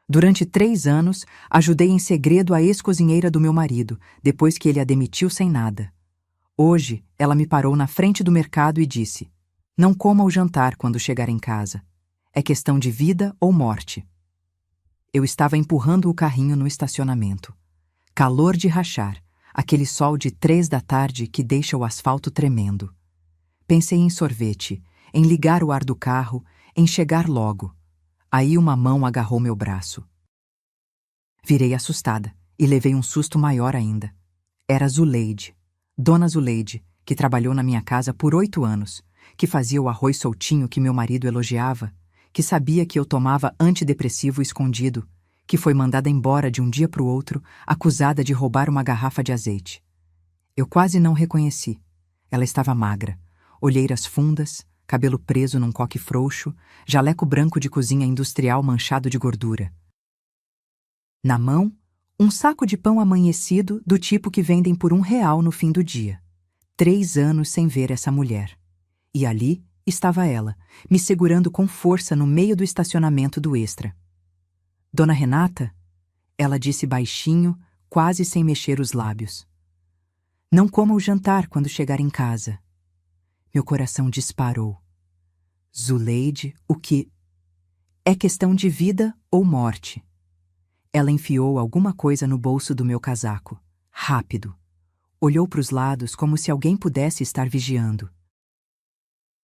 Durante 3 anos, ajudei em segredo a ex-cozinheira do meu marido, depois que ele a demitiu sem nada. Hoje, ela me parou na frente do mercado e disse: "Não coma o jantar quando chegar em casa. É questão de vida ou morte." Eu estava empurrando o carrinho no estacionamento. Calor de rachar, aquele sol de 3 da tarde que deixa o asfalto tremendo. Pensei em sorvete, em ligar o ar do carro, em chegar logo. Aí uma mão agarrou meu braço. Virei assustada e levei um susto maior ainda. Era Zuleide, Dona Zuleide, que trabalhou na minha casa por 8 anos, que fazia o arroz soltinho que meu marido elogiava, que sabia que eu tomava antidepressivo escondido, que foi mandada embora de um dia para o outro, acusada de roubar uma garrafa de azeite. Eu quase não reconheci. Ela estava magra, olheiras fundas, cabelo preso num coque frouxo, jaleco branco de cozinha industrial manchado de gordura. Na mão, um saco de pão amanhecido do tipo que vendem por R$1 no fim do dia. 3 anos sem ver essa mulher. E ali estava ela, me segurando com força no meio do estacionamento do Extra. "Dona Renata?" Ela disse baixinho, quase sem mexer os lábios. "Não coma o jantar quando chegar em casa." Meu coração disparou. Zuleide, o que? É questão de vida ou morte. Ela enfiou alguma coisa no bolso do meu casaco. Rápido. Olhou para os lados como se alguém pudesse estar vigiando.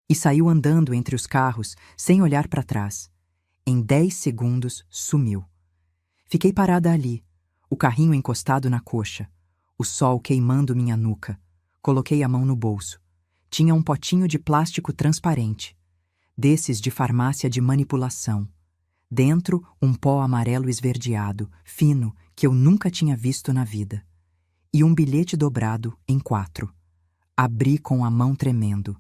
E saiu andando entre os carros, sem olhar para trás. Em 10 segundos, sumiu. Fiquei parada ali, o carrinho encostado na coxa, o sol queimando minha nuca. Coloquei a mão no bolso. Tinha um potinho de plástico transparente, desses de farmácia de manipulação. Dentro, um pó amarelo esverdeado, fino, que eu nunca tinha visto na vida. E um bilhete dobrado em 4. Abri com a mão tremendo.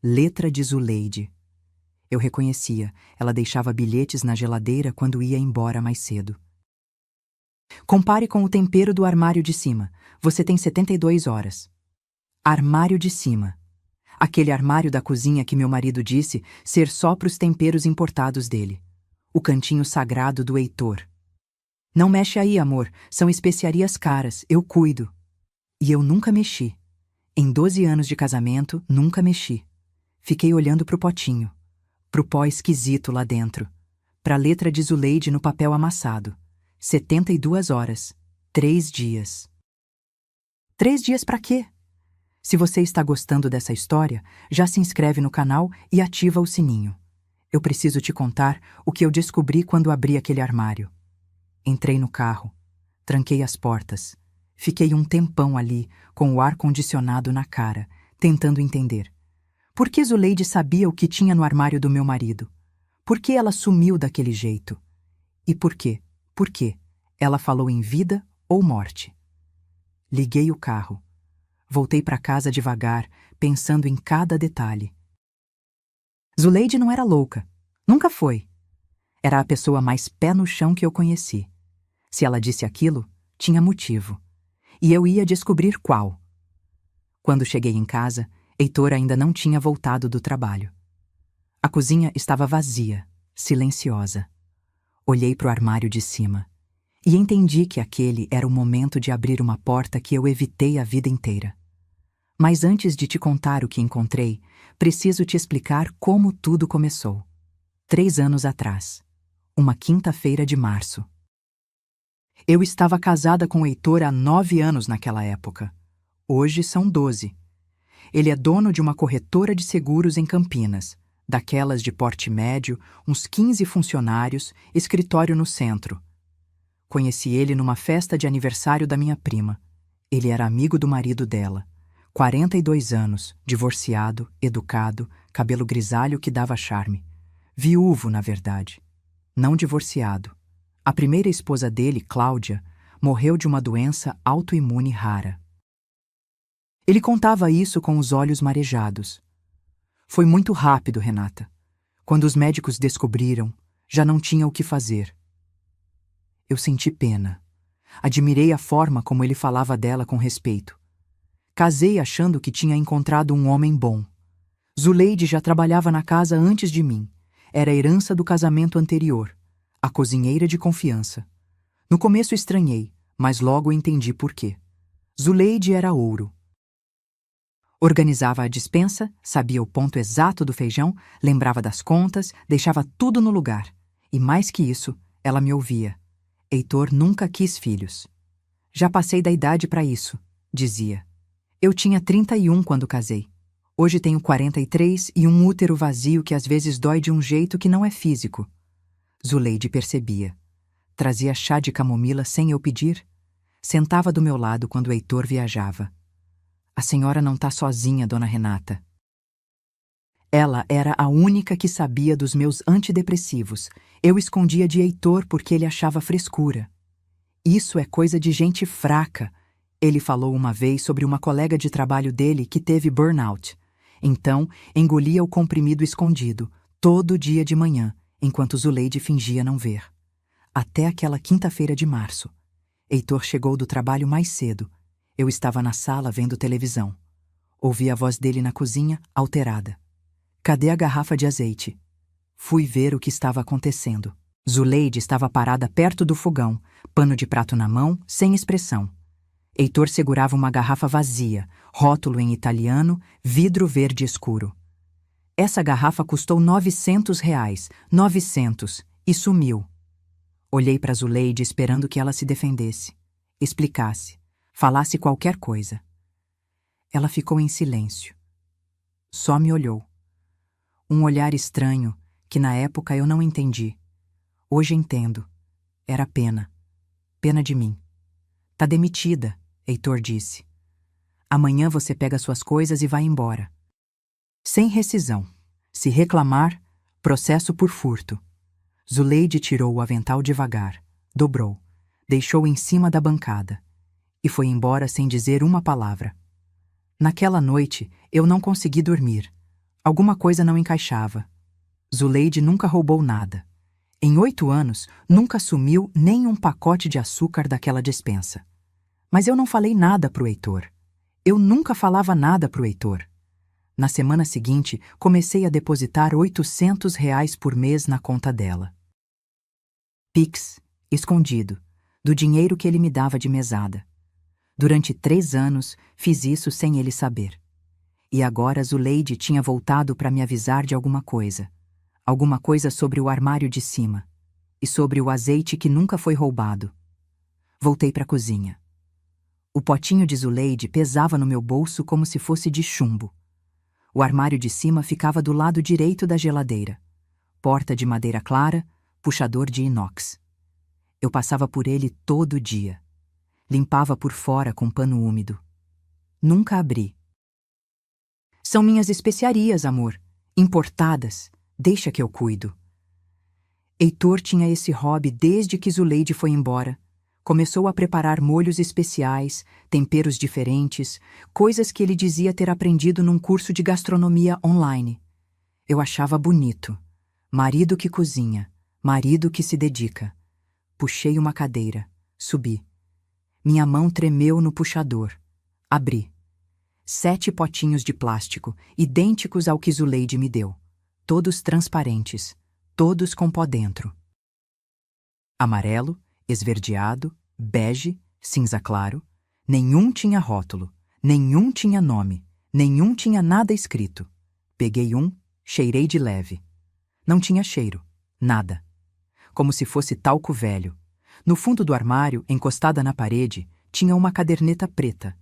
Letra de Zuleide. Eu reconhecia, ela deixava bilhetes na geladeira quando ia embora mais cedo. "Compare com o tempero do armário de cima. Você tem 72 horas. Armário de cima. Aquele armário da cozinha que meu marido disse ser só para os temperos importados dele. O cantinho sagrado do Heitor. "Não mexe aí, amor. São especiarias caras. Eu cuido." E eu nunca mexi. Em 12 anos de casamento, nunca mexi. Fiquei olhando pro potinho. Pro pó esquisito lá dentro. Pra letra de Zuleide no papel amassado. 72 horas. 3 dias. 3 dias pra quê? Se você está gostando dessa história, já se inscreve no canal e ativa o sininho. Eu preciso te contar o que eu descobri quando abri aquele armário. Entrei no carro, tranquei as portas, fiquei um tempão ali, com o ar-condicionado na cara, tentando entender. Por que Zuleide sabia o que tinha no armário do meu marido? Por que ela sumiu daquele jeito? E por quê? Por quê? Ela falou em vida ou morte. Liguei o carro. Voltei para casa devagar, pensando em cada detalhe. Zuleide não era louca. Nunca foi. Era a pessoa mais pé no chão que eu conheci. Se ela disse aquilo, tinha motivo. E eu ia descobrir qual. Quando cheguei em casa, Heitor ainda não tinha voltado do trabalho. A cozinha estava vazia, silenciosa. Olhei para o armário de cima e entendi que aquele era o momento de abrir uma porta que eu evitei a vida inteira. Mas antes de te contar o que encontrei, preciso te explicar como tudo começou. 3 anos atrás, uma quinta-feira de março. Eu estava casada com o Heitor há 9 anos naquela época. Hoje são 12. Ele é dono de uma corretora de seguros em Campinas, daquelas de porte médio, uns 15 funcionários, escritório no centro. Conheci ele numa festa de aniversário da minha prima. Ele era amigo do marido dela. 42 anos, divorciado, educado, cabelo grisalho que dava charme. Viúvo, na verdade. Não divorciado. A primeira esposa dele, Cláudia, morreu de uma doença autoimune rara. Ele contava isso com os olhos marejados. Foi muito rápido, Renata. Quando os médicos descobriram, já não tinha o que fazer. Eu senti pena. Admirei a forma como ele falava dela com respeito. Casei achando que tinha encontrado um homem bom. Zuleide já trabalhava na casa antes de mim. Era herança do casamento anterior. a cozinheira de confiança. No começo estranhei, mas logo entendi por quê. Zuleide era ouro. Organizava a despensa, sabia o ponto exato do feijão, lembrava das contas, deixava tudo no lugar. E mais que isso, ela me ouvia. Heitor nunca quis filhos. Já passei da idade para isso, dizia. Eu tinha 31 quando casei. Hoje tenho 43 e um útero vazio que às vezes dói de um jeito que não é físico. Zuleide percebia. Trazia chá de camomila sem eu pedir. Sentava do meu lado quando Heitor viajava. A senhora não está sozinha, dona Renata. Ela era a única que sabia dos meus antidepressivos. Eu escondia de Heitor porque ele achava frescura. Isso é coisa de gente fraca. Ele falou uma vez sobre uma colega de trabalho dele que teve burnout. Então, engolia o comprimido escondido, todo dia de manhã, enquanto Zuleide fingia não ver. Até aquela quinta-feira de março. Heitor chegou do trabalho mais cedo. Eu estava na sala vendo televisão. Ouvi a voz dele na cozinha, alterada. Cadê a garrafa de azeite? Fui ver o que estava acontecendo. Zuleide estava parada perto do fogão, pano de prato na mão, sem expressão. Heitor segurava uma garrafa vazia, rótulo em italiano, vidro verde escuro. Essa garrafa custou R$ 900, 900, e sumiu. Olhei para Zuleide esperando que ela se defendesse, explicasse, falasse qualquer coisa. Ela ficou em silêncio. Só me olhou. Um olhar estranho, que na época eu não entendi. Hoje entendo. Era pena. Pena de mim. Tá demitida, Heitor disse. Amanhã você pega suas coisas e vai embora. Sem rescisão. Se reclamar, processo por furto. Zuleide tirou o avental devagar, dobrou, deixou em cima da bancada e foi embora sem dizer uma palavra. Naquela noite, eu não consegui dormir. Alguma coisa não encaixava. Zuleide nunca roubou nada. Em 8 anos, nunca sumiu nem um pacote de açúcar daquela despensa. Mas eu não falei nada pro Heitor. Eu nunca falava nada pro Heitor. Na semana seguinte, comecei a depositar R$ 800 por mês na conta dela. Pix, escondido, do dinheiro que ele me dava de mesada. Durante 3 anos, fiz isso sem ele saber. E agora Zuleide tinha voltado para me avisar de alguma coisa. Alguma coisa sobre o armário de cima. E sobre o azeite que nunca foi roubado. Voltei para a cozinha. O potinho de Zuleide pesava no meu bolso como se fosse de chumbo. O armário de cima ficava do lado direito da geladeira. Porta de madeira clara, puxador de inox. Eu passava por ele todo dia. Limpava por fora com pano úmido. Nunca abri. São minhas especiarias, amor. Importadas. Deixa que eu cuido. Heitor tinha esse hobby desde que Zuleide foi embora. Começou a preparar molhos especiais, temperos diferentes, coisas que ele dizia ter aprendido num curso de gastronomia online. Eu achava bonito. Marido que cozinha, marido que se dedica. Puxei uma cadeira, subi. Minha mão tremeu no puxador. Abri. 7 potinhos de plástico, idênticos ao que Zuleide me deu. Todos transparentes, todos com pó dentro. Amarelo, esverdeado, bege, cinza claro. Nenhum tinha rótulo, nenhum tinha nome, nenhum tinha nada escrito. Peguei um, cheirei de leve. Não tinha cheiro, nada. Como se fosse talco velho. No fundo do armário, encostada na parede, tinha uma caderneta preta,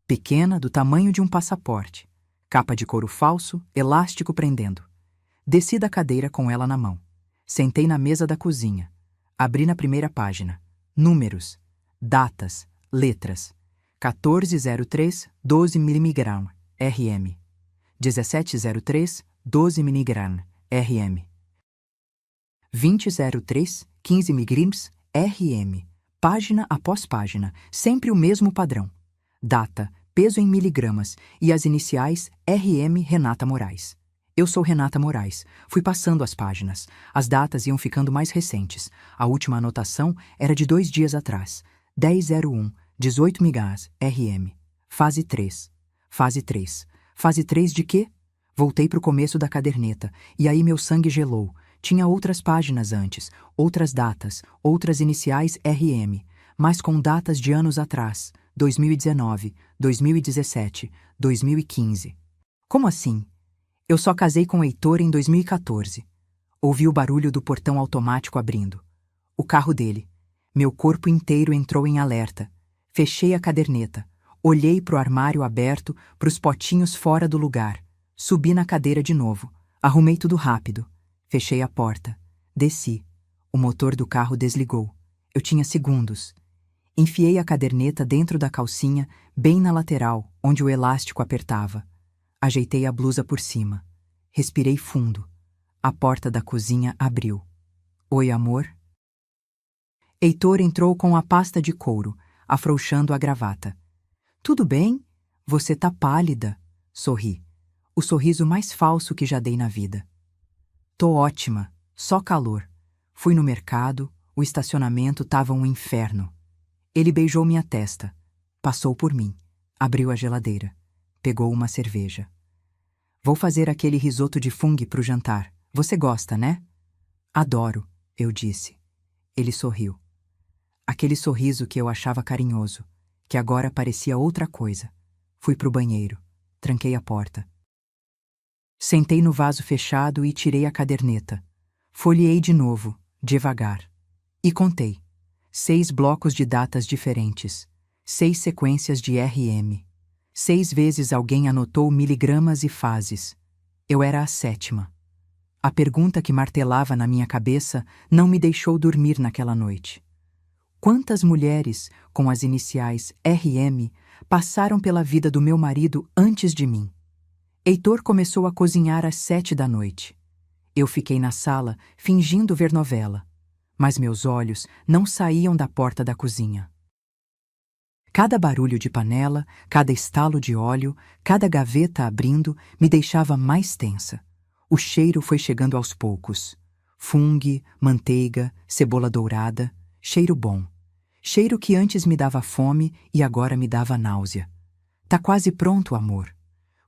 pequena, do tamanho de um passaporte, capa de couro falso, elástico prendendo. Desci da cadeira com ela na mão. Sentei na mesa da cozinha. Abri na primeira página. Números, datas, letras. 1403, 12 mg, RM. 1703, 12 mg, RM. 2003, 15 mg, RM. Página após página, sempre o mesmo padrão. Data, peso em miligramas e as iniciais RM Renata Moraes. Eu sou Renata Moraes. Fui passando as páginas. As datas iam ficando mais recentes. A última anotação era de 2 dias atrás. 10/01, 18 mg, RM. Fase 3. Fase 3. Fase 3 de quê? Voltei para o começo da caderneta, e aí meu sangue gelou. Tinha outras páginas antes, outras datas, outras iniciais RM, mas com datas de anos atrás, 2019, 2017, 2015. Como assim? Eu só casei com Heitor em 2014. Ouvi o barulho do portão automático abrindo. O carro dele. Meu corpo inteiro entrou em alerta. Fechei a caderneta. Olhei para o armário aberto, para os potinhos fora do lugar. Subi na cadeira de novo. Arrumei tudo rápido. Fechei a porta. Desci. O motor do carro desligou. Eu tinha segundos. Enfiei a caderneta dentro da calcinha, bem na lateral, onde o elástico apertava. Ajeitei a blusa por cima. Respirei fundo. A porta da cozinha abriu. Oi, amor? Heitor entrou com a pasta de couro, afrouxando a gravata. Tudo bem? Você tá pálida. Sorri. O sorriso mais falso que já dei na vida. Tô ótima, só calor. Fui no mercado, o estacionamento tava um inferno. Ele beijou minha testa. Passou por mim. Abriu a geladeira. Pegou uma cerveja. Vou fazer aquele risoto de fungo pro jantar. Você gosta, né? Adoro, eu disse. Ele sorriu. Aquele sorriso que eu achava carinhoso, que agora parecia outra coisa. Fui pro banheiro. Tranquei a porta. Sentei no vaso fechado e tirei a caderneta. Folheei de novo, devagar. E contei. 6 blocos de datas diferentes. 6 sequências de RM. 6 vezes alguém anotou miligramas e fases. Eu era a 7ª. A pergunta que martelava na minha cabeça não me deixou dormir naquela noite. Quantas mulheres, com as iniciais RM, passaram pela vida do meu marido antes de mim? Heitor começou a cozinhar às 7 da noite. Eu fiquei na sala, fingindo ver novela. Mas meus olhos não saíam da porta da cozinha. Cada barulho de panela, cada estalo de óleo, cada gaveta abrindo me deixava mais tensa. O cheiro foi chegando aos poucos. Fungo, manteiga, cebola dourada, cheiro bom. Cheiro que antes me dava fome e agora me dava náusea. Tá quase pronto, amor.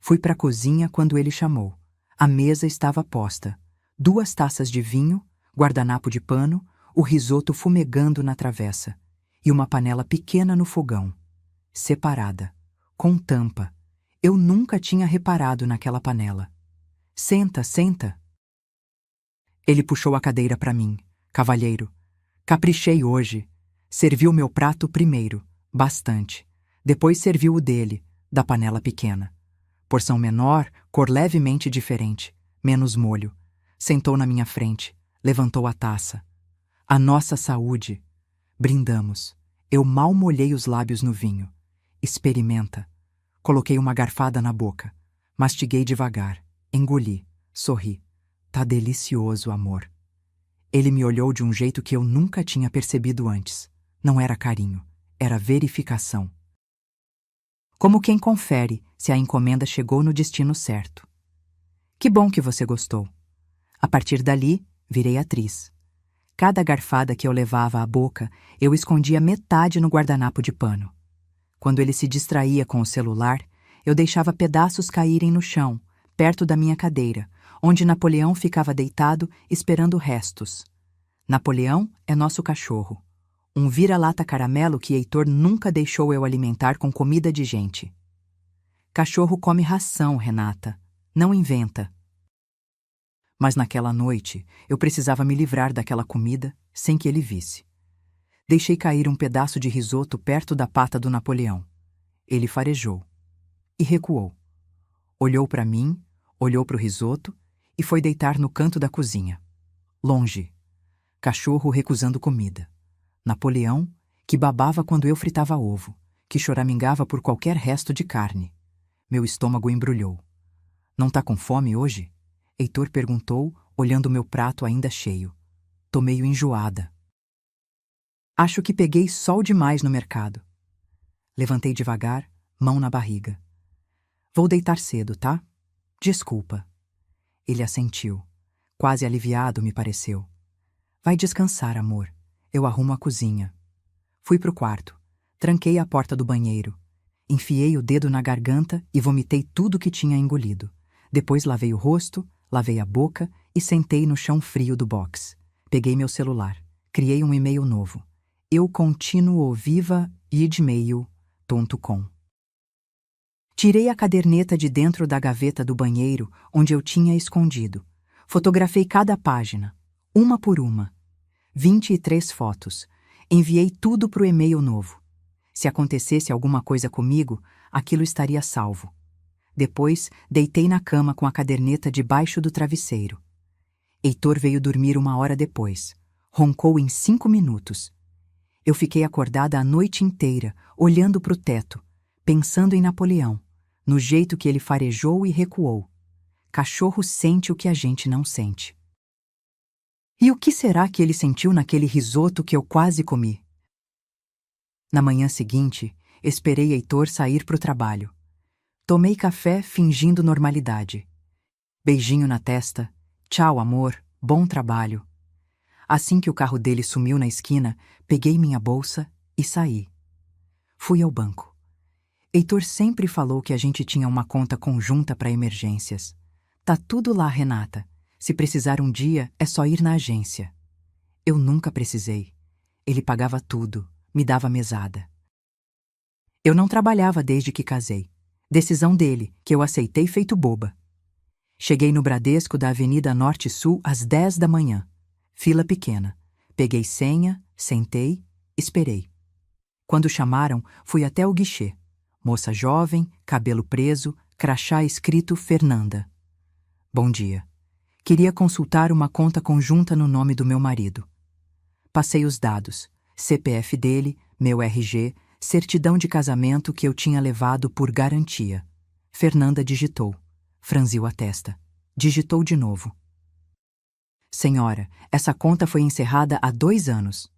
Fui para a cozinha quando ele chamou. A mesa estava posta. 2 taças de vinho, guardanapo de pano, o risoto fumegando na travessa. E uma panela pequena no fogão. Separada. Com tampa. Eu nunca tinha reparado naquela panela. Senta, senta. Ele puxou a cadeira para mim. Cavalheiro. Caprichei hoje. Serviu meu prato primeiro. Bastante. Depois serviu o dele, da panela pequena. Porção menor, cor levemente diferente. Menos molho. Sentou na minha frente. Levantou a taça. A nossa saúde. Brindamos. Eu mal molhei os lábios no vinho. Experimenta. Coloquei uma garfada na boca. Mastiguei devagar. Engoli. Sorri. Tá delicioso, amor. Ele me olhou de um jeito que eu nunca tinha percebido antes. Não era carinho. Era verificação. Como quem confere se a encomenda chegou no destino certo. Que bom que você gostou. A partir dali, virei atriz. Cada garfada que eu levava à boca, eu escondia metade no guardanapo de pano. Quando ele se distraía com o celular, eu deixava pedaços caírem no chão, perto da minha cadeira, onde Napoleão ficava deitado esperando restos. Napoleão é nosso cachorro. Um vira-lata caramelo que Heitor nunca deixou eu alimentar com comida de gente. Cachorro come ração, Renata. Não inventa. Mas naquela noite, eu precisava me livrar daquela comida sem que ele visse. Deixei cair um pedaço de risoto perto da pata do Napoleão. Ele farejou. E recuou. Olhou para mim, olhou para o risoto e foi deitar no canto da cozinha. Longe. Cachorro recusando comida. Napoleão, que babava quando eu fritava ovo, que choramingava por qualquer resto de carne. Meu estômago embrulhou. Não tá com fome hoje? Heitor perguntou, olhando meu prato ainda cheio. Tô meio enjoada. Acho que peguei sol demais no mercado. Levantei devagar, mão na barriga. Vou deitar cedo, tá? Desculpa. Ele assentiu. Quase aliviado, me pareceu. Vai descansar, amor. Eu arrumo a cozinha. Fui pro quarto. Tranquei a porta do banheiro. Enfiei o dedo na garganta e vomitei tudo que tinha engolido. Depois lavei o rosto, lavei a boca e sentei no chão frio do box. Peguei meu celular. Criei um e-mail novo. eucontinuoviva@gmail.com. Tirei a caderneta de dentro da gaveta do banheiro onde eu tinha escondido. Fotografei cada página, uma por uma. 23 fotos. Enviei tudo para o e-mail novo. Se acontecesse alguma coisa comigo, aquilo estaria salvo. Depois, deitei na cama com a caderneta debaixo do travesseiro. Heitor veio dormir 1 hora depois. Roncou em 5 minutos. Eu fiquei acordada a noite inteira, olhando para o teto, pensando em Napoleão, no jeito que ele farejou e recuou. Cachorro sente o que a gente não sente. E o que será que ele sentiu naquele risoto que eu quase comi? Na manhã seguinte, esperei Heitor sair para o trabalho. Tomei café fingindo normalidade. Beijinho na testa. Tchau, amor. Bom trabalho. Assim que o carro dele sumiu na esquina, peguei minha bolsa e saí. Fui ao banco. Heitor sempre falou que a gente tinha uma conta conjunta para emergências. Tá tudo lá, Renata. Se precisar um dia, é só ir na agência. Eu nunca precisei. Ele pagava tudo, me dava mesada. Eu não trabalhava desde que casei. Decisão dele, que eu aceitei feito boba. Cheguei no Bradesco da Avenida Norte-Sul às 10 da manhã. Fila pequena. Peguei senha, sentei, esperei. Quando chamaram, fui até o guichê. Moça jovem, cabelo preso, crachá escrito Fernanda. Bom dia. Queria consultar uma conta conjunta no nome do meu marido. Passei os dados, CPF dele, meu RG, certidão de casamento que eu tinha levado por garantia. Fernanda digitou. Franziu a testa. Digitou de novo. Senhora, essa conta foi encerrada há 2 anos.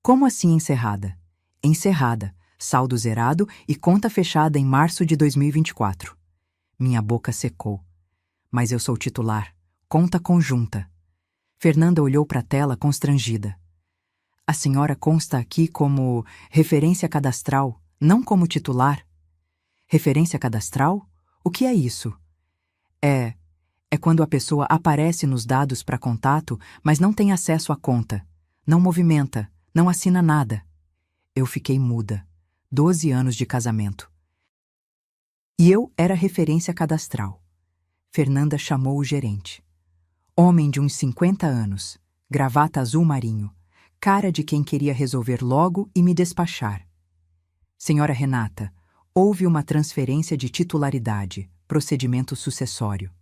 Como assim encerrada? Encerrada, saldo zerado e conta fechada em março de 2024. Minha boca secou. Mas eu sou titular. Conta conjunta. Fernanda olhou para a tela constrangida. A senhora consta aqui como referência cadastral, não como titular. Referência cadastral? O que é isso? É quando a pessoa aparece nos dados para contato, mas não tem acesso à conta. Não movimenta, não assina nada. Eu fiquei muda. 12 anos de casamento. E eu era referência cadastral. Fernanda chamou o gerente. Homem de uns 50 anos, gravata azul marinho, cara de quem queria resolver logo e me despachar. Senhora Renata, houve uma transferência de titularidade, procedimento sucessório.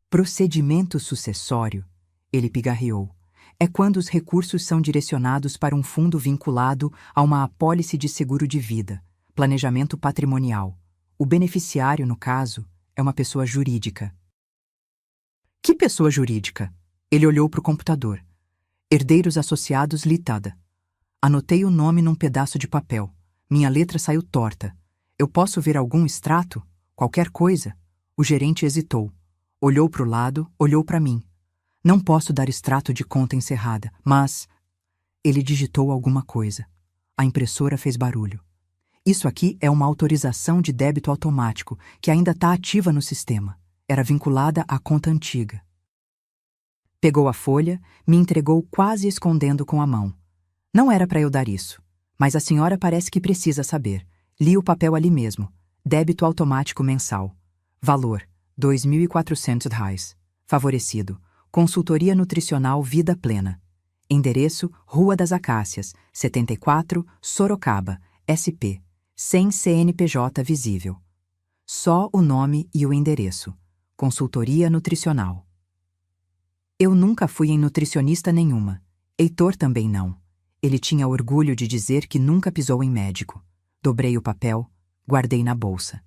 Procedimento sucessório, ele pigarreou, é quando os recursos são direcionados para um fundo vinculado a uma apólice de seguro de vida, planejamento patrimonial. O beneficiário, no caso, é uma pessoa jurídica. Que pessoa jurídica? Ele olhou para o computador. Herdeiros Associados Limitada. Anotei o nome num pedaço de papel. Minha letra saiu torta. Eu posso ver algum extrato? Qualquer coisa? O gerente hesitou. Olhou para o lado, olhou para mim. Não posso dar extrato de conta encerrada, mas... Ele digitou alguma coisa. A impressora fez barulho. Isso aqui é uma autorização de débito automático, que ainda está ativa no sistema. Era vinculada à conta antiga. Pegou a folha, me entregou quase escondendo com a mão. Não era para eu dar isso, mas a senhora parece que precisa saber. Li o papel ali mesmo. Débito automático mensal. Valor, R$ 2.400. Favorecido. Consultoria Nutricional Vida Plena. Endereço, Rua das Acácias, 74, Sorocaba, SP. Sem CNPJ visível. Só o nome e o endereço. Consultoria nutricional. Eu nunca fui em nutricionista nenhuma. Heitor também não. Ele tinha orgulho de dizer que nunca pisou em médico. Dobrei o papel, guardei na bolsa.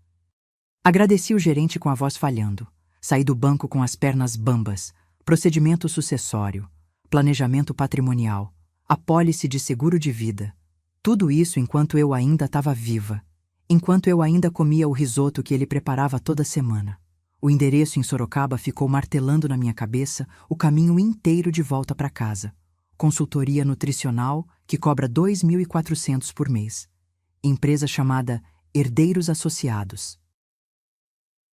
Agradeci o gerente com a voz falhando. Saí do banco com as pernas bambas. Procedimento sucessório. Planejamento patrimonial. Apólice de seguro de vida. Tudo isso enquanto eu ainda estava viva. Enquanto eu ainda comia o risoto que ele preparava toda semana. O endereço em Sorocaba ficou martelando na minha cabeça o caminho inteiro de volta para casa. Consultoria nutricional que cobra R$ 2.400 por mês. Empresa chamada Herdeiros Associados.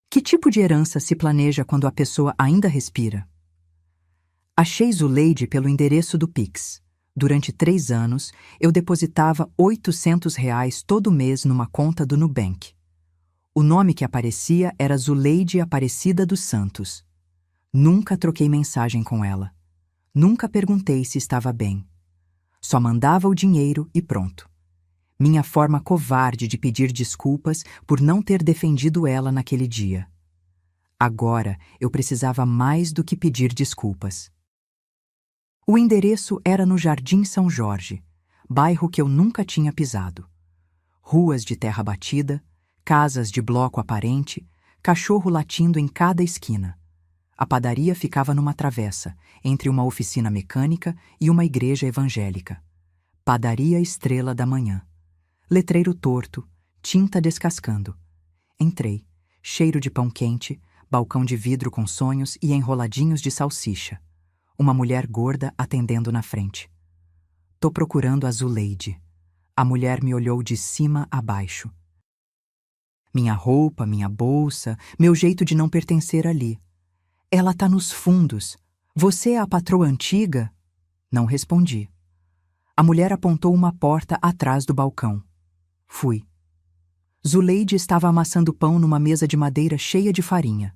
Que tipo de herança se planeja quando a pessoa ainda respira? Achei Zuleide pelo endereço do Pix. Durante 3 anos, eu depositava R$ 800 todo mês numa conta do Nubank. O nome que aparecia era Zuleide Aparecida dos Santos. Nunca troquei mensagem com ela. Nunca perguntei se estava bem. Só mandava o dinheiro e pronto. Minha forma covarde de pedir desculpas por não ter defendido ela naquele dia. Agora eu precisava mais do que pedir desculpas. O endereço era no Jardim São Jorge, bairro que eu nunca tinha pisado. Ruas de terra batida, casas de bloco aparente, cachorro latindo em cada esquina. A padaria ficava numa travessa, entre uma oficina mecânica e uma igreja evangélica. Padaria Estrela da Manhã. Letreiro torto, tinta descascando. Entrei, cheiro de pão quente, balcão de vidro com sonhos e enroladinhos de salsicha. Uma mulher gorda atendendo na frente. Tô procurando a Zuleide. A mulher me olhou de cima a baixo. Minha roupa, minha bolsa, meu jeito de não pertencer ali. Ela tá nos fundos. Você é a patroa antiga? Não respondi. A mulher apontou uma porta atrás do balcão. Fui. Zuleide estava amassando pão numa mesa de madeira cheia de farinha.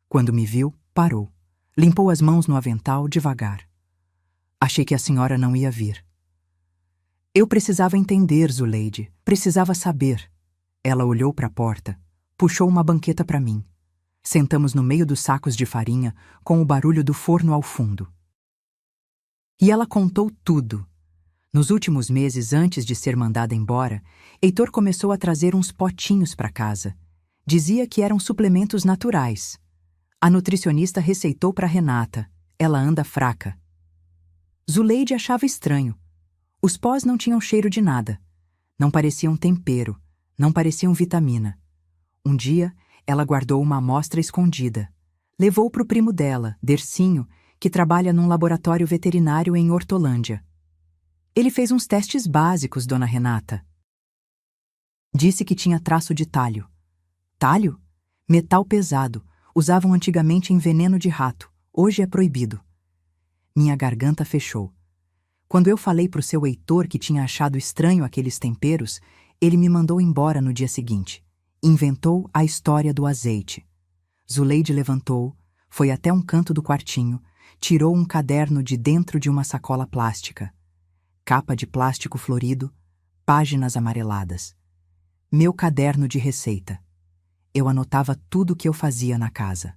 Quando me viu, parou. Limpou as mãos no avental devagar. Achei que a senhora não ia vir. Eu precisava entender, Zuleide. Precisava saber. Ela olhou para a porta, puxou uma banqueta para mim. Sentamos no meio dos sacos de farinha, com o barulho do forno ao fundo. E ela contou tudo. Nos últimos meses antes de ser mandada embora, Heitor começou a trazer uns potinhos para casa. Dizia que eram suplementos naturais. A nutricionista receitou para Renata. Ela anda fraca. Zuleide achava estranho. Os pós não tinham cheiro de nada. Não pareciam tempero, não pareciam vitamina. Um dia, ela guardou uma amostra escondida. Levou para o primo dela, Dercinho, que trabalha num laboratório veterinário em Hortolândia. Ele fez uns testes básicos, dona Renata. Disse que tinha traço de talho. Talho? Metal pesado. Usavam antigamente em veneno de rato. Hoje é proibido. Minha garganta fechou. Quando eu falei pro seu Heitor que tinha achado estranho aqueles temperos, ele me mandou embora no dia seguinte. Inventou a história do azeite. Zuleide levantou, foi até um canto do quartinho, tirou um caderno de dentro de uma sacola plástica. Capa de plástico florido, páginas amareladas. Meu caderno de receita. Eu anotava tudo o que eu fazia na casa.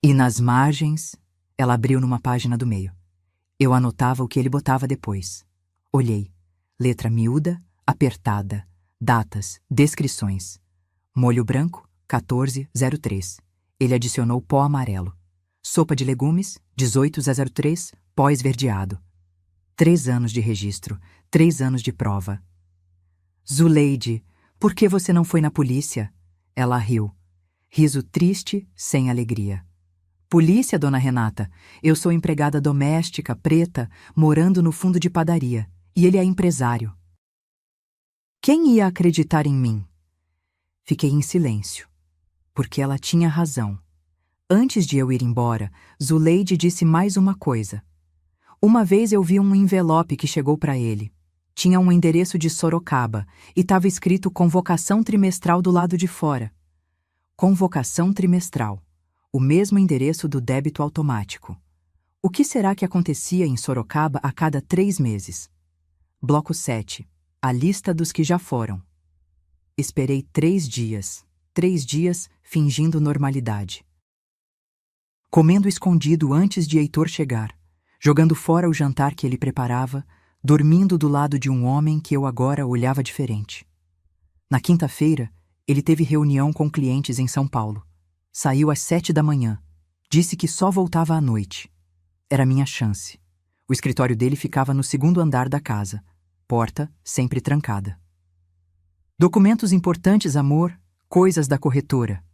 E nas margens, ela abriu numa página do meio. Eu anotava o que ele botava depois. Olhei. Letra miúda, apertada. Datas, descrições. Molho branco, 1403. Ele adicionou pó amarelo. Sopa de legumes, 1803, pó esverdeado. 3 anos de registro, 3 anos de prova. Zuleide, por que você não foi na polícia? Ela riu. Riso triste, sem alegria. Polícia, dona Renata. Eu sou empregada doméstica, preta, morando no fundo de padaria. E ele é empresário. Quem ia acreditar em mim? Fiquei em silêncio. Porque ela tinha razão. Antes de eu ir embora, Zuleide disse mais uma coisa. Uma vez eu vi um envelope que chegou para ele. Tinha um endereço de Sorocaba e estava escrito convocação trimestral do lado de fora. Convocação trimestral. O mesmo endereço do débito automático. O que será que acontecia em Sorocaba a cada 3 meses? Bloco 7. A lista dos que já foram. Esperei 3 dias. 3 dias fingindo normalidade. Comendo escondido antes de Heitor chegar. Jogando fora o jantar que ele preparava, dormindo do lado de um homem que eu agora olhava diferente. Na quinta-feira, ele teve reunião com clientes em São Paulo. Saiu às 7 da manhã. Disse que só voltava à noite. Era minha chance. O escritório dele ficava no 2º andar da casa. Porta sempre trancada. Documentos importantes, amor, coisas da corretora.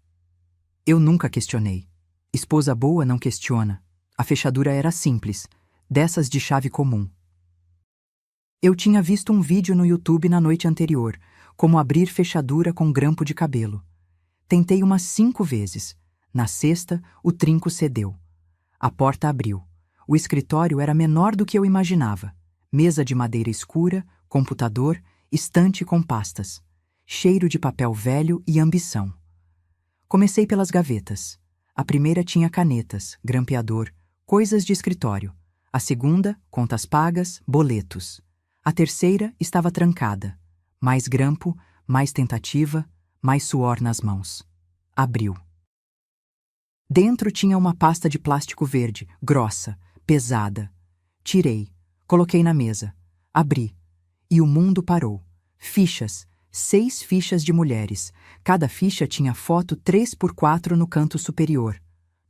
Eu nunca questionei. Esposa boa não questiona. A fechadura era simples, dessas de chave comum. Eu tinha visto um vídeo no YouTube na noite anterior, como abrir fechadura com grampo de cabelo. Tentei umas 5 vezes. Na sexta, o trinco cedeu. A porta abriu. O escritório era menor do que eu imaginava. Mesa de madeira escura, computador, estante com pastas. Cheiro de papel velho e ambição. Comecei pelas gavetas. A primeira tinha canetas, grampeador, coisas de escritório. A segunda, contas pagas, boletos. A terceira estava trancada. Mais grampo, mais tentativa, mais suor nas mãos. Abriu. Dentro tinha uma pasta de plástico verde, grossa, pesada. Tirei, coloquei na mesa, abri. E o mundo parou. Fichas, 6 fichas de mulheres. Cada ficha tinha foto 3x4 no canto superior.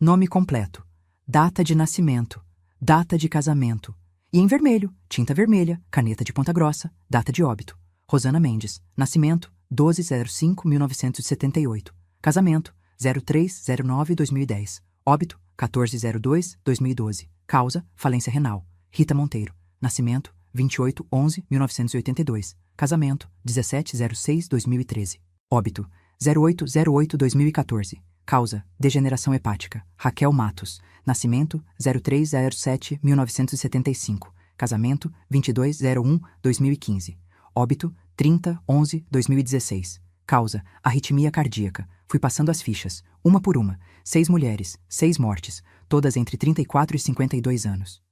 Nome completo, data de nascimento, data de casamento. E em vermelho, tinta vermelha, caneta de ponta grossa, data de óbito. Rosana Mendes, nascimento 12/05/1978. Casamento 03/09/2010. Óbito 14/02/2012. Causa, falência renal. Rita Monteiro, nascimento 28/11/1982. Casamento 17/06/2013. Óbito 08/08/2014. Causa, degeneração hepática. Raquel Matos, nascimento 03/07/1975. Casamento 22/01/2015. Óbito 30/11/2016. Causa, arritmia cardíaca. Fui passando as fichas, uma por uma. 6 mulheres, 6 mortes, todas entre 34 e 52 anos.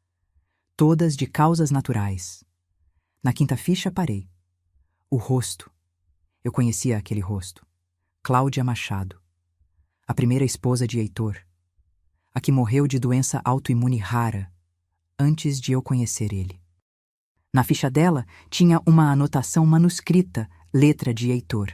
Todas de causas naturais. Na quinta ficha parei. O rosto. Eu conhecia aquele rosto. Cláudia Machado. A primeira esposa de Heitor. A que morreu de doença autoimune rara, antes de eu conhecer ele. Na ficha dela tinha uma anotação manuscrita, letra de Heitor.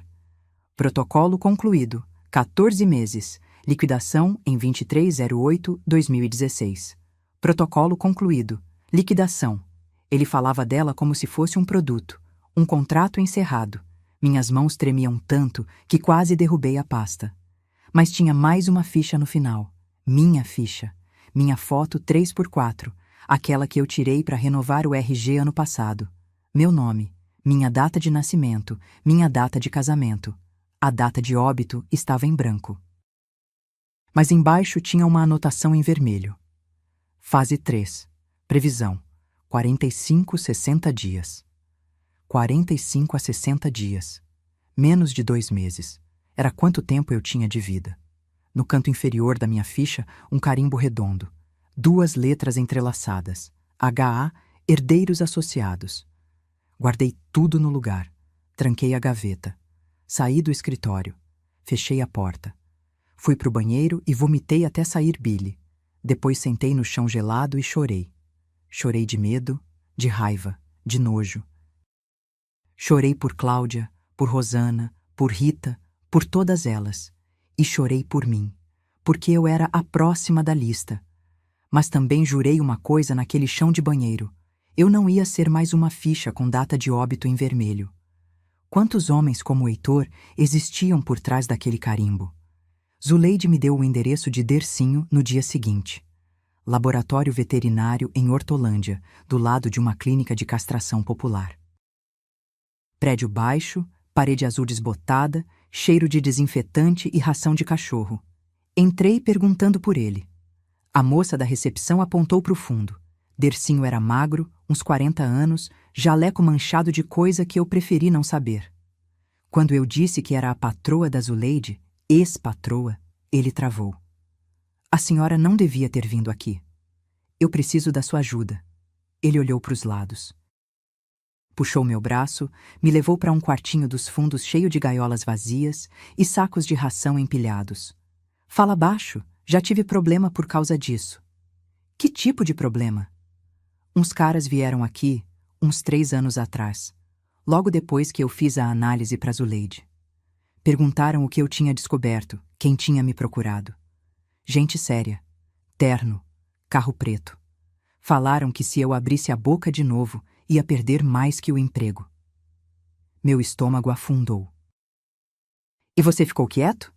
Protocolo concluído, 14 meses, liquidação em 23/08/2016. Protocolo concluído, liquidação. Ele falava dela como se fosse um produto, um contrato encerrado. Minhas mãos tremiam tanto que quase derrubei a pasta. Mas tinha mais uma ficha no final. Minha ficha. Minha foto 3x4. Aquela que eu tirei para renovar o RG ano passado. Meu nome. Minha data de nascimento. Minha data de casamento. A data de óbito estava em branco. Mas embaixo tinha uma anotação em vermelho. Fase 3. Previsão. 45-60 dias. 45 a 60 dias. Menos de 2 meses. Era quanto tempo eu tinha de vida. No canto inferior da minha ficha, um carimbo redondo. 2 letras entrelaçadas. HA, Herdeiros Associados. Guardei tudo no lugar. Tranquei a gaveta. Saí do escritório. Fechei a porta. Fui pro banheiro e vomitei até sair bile. Depois sentei no chão gelado e chorei. Chorei de medo, de raiva, de nojo. Chorei por Cláudia, por Rosana, por Rita, por todas elas. E chorei por mim, porque eu era a próxima da lista. Mas também jurei uma coisa naquele chão de banheiro. Eu não ia ser mais uma ficha com data de óbito em vermelho. Quantos homens como o Heitor existiam por trás daquele carimbo? Zuleide me deu o endereço de Dercinho no dia seguinte. Laboratório veterinário em Hortolândia, do lado de uma clínica de castração popular. Prédio baixo, parede azul desbotada, cheiro de desinfetante e ração de cachorro. Entrei perguntando por ele. A moça da recepção apontou para o fundo. Dercinho era magro, uns 40 anos, jaleco manchado de coisa que eu preferi não saber. Quando eu disse que era a patroa da Zuleide, ex-patroa, ele travou. A senhora não devia ter vindo aqui. Eu preciso da sua ajuda. Ele olhou para os lados. Puxou meu braço, me levou para um quartinho dos fundos cheio de gaiolas vazias e sacos de ração empilhados. Fala baixo, já tive problema por causa disso. Que tipo de problema? Uns caras vieram aqui, uns 3 anos atrás, logo depois que eu fiz a análise para Zuleide. Perguntaram o que eu tinha descoberto, quem tinha me procurado. Gente séria, terno, carro preto. Falaram que se eu abrisse a boca de novo, ia perder mais que o emprego. Meu estômago afundou. E você ficou quieto?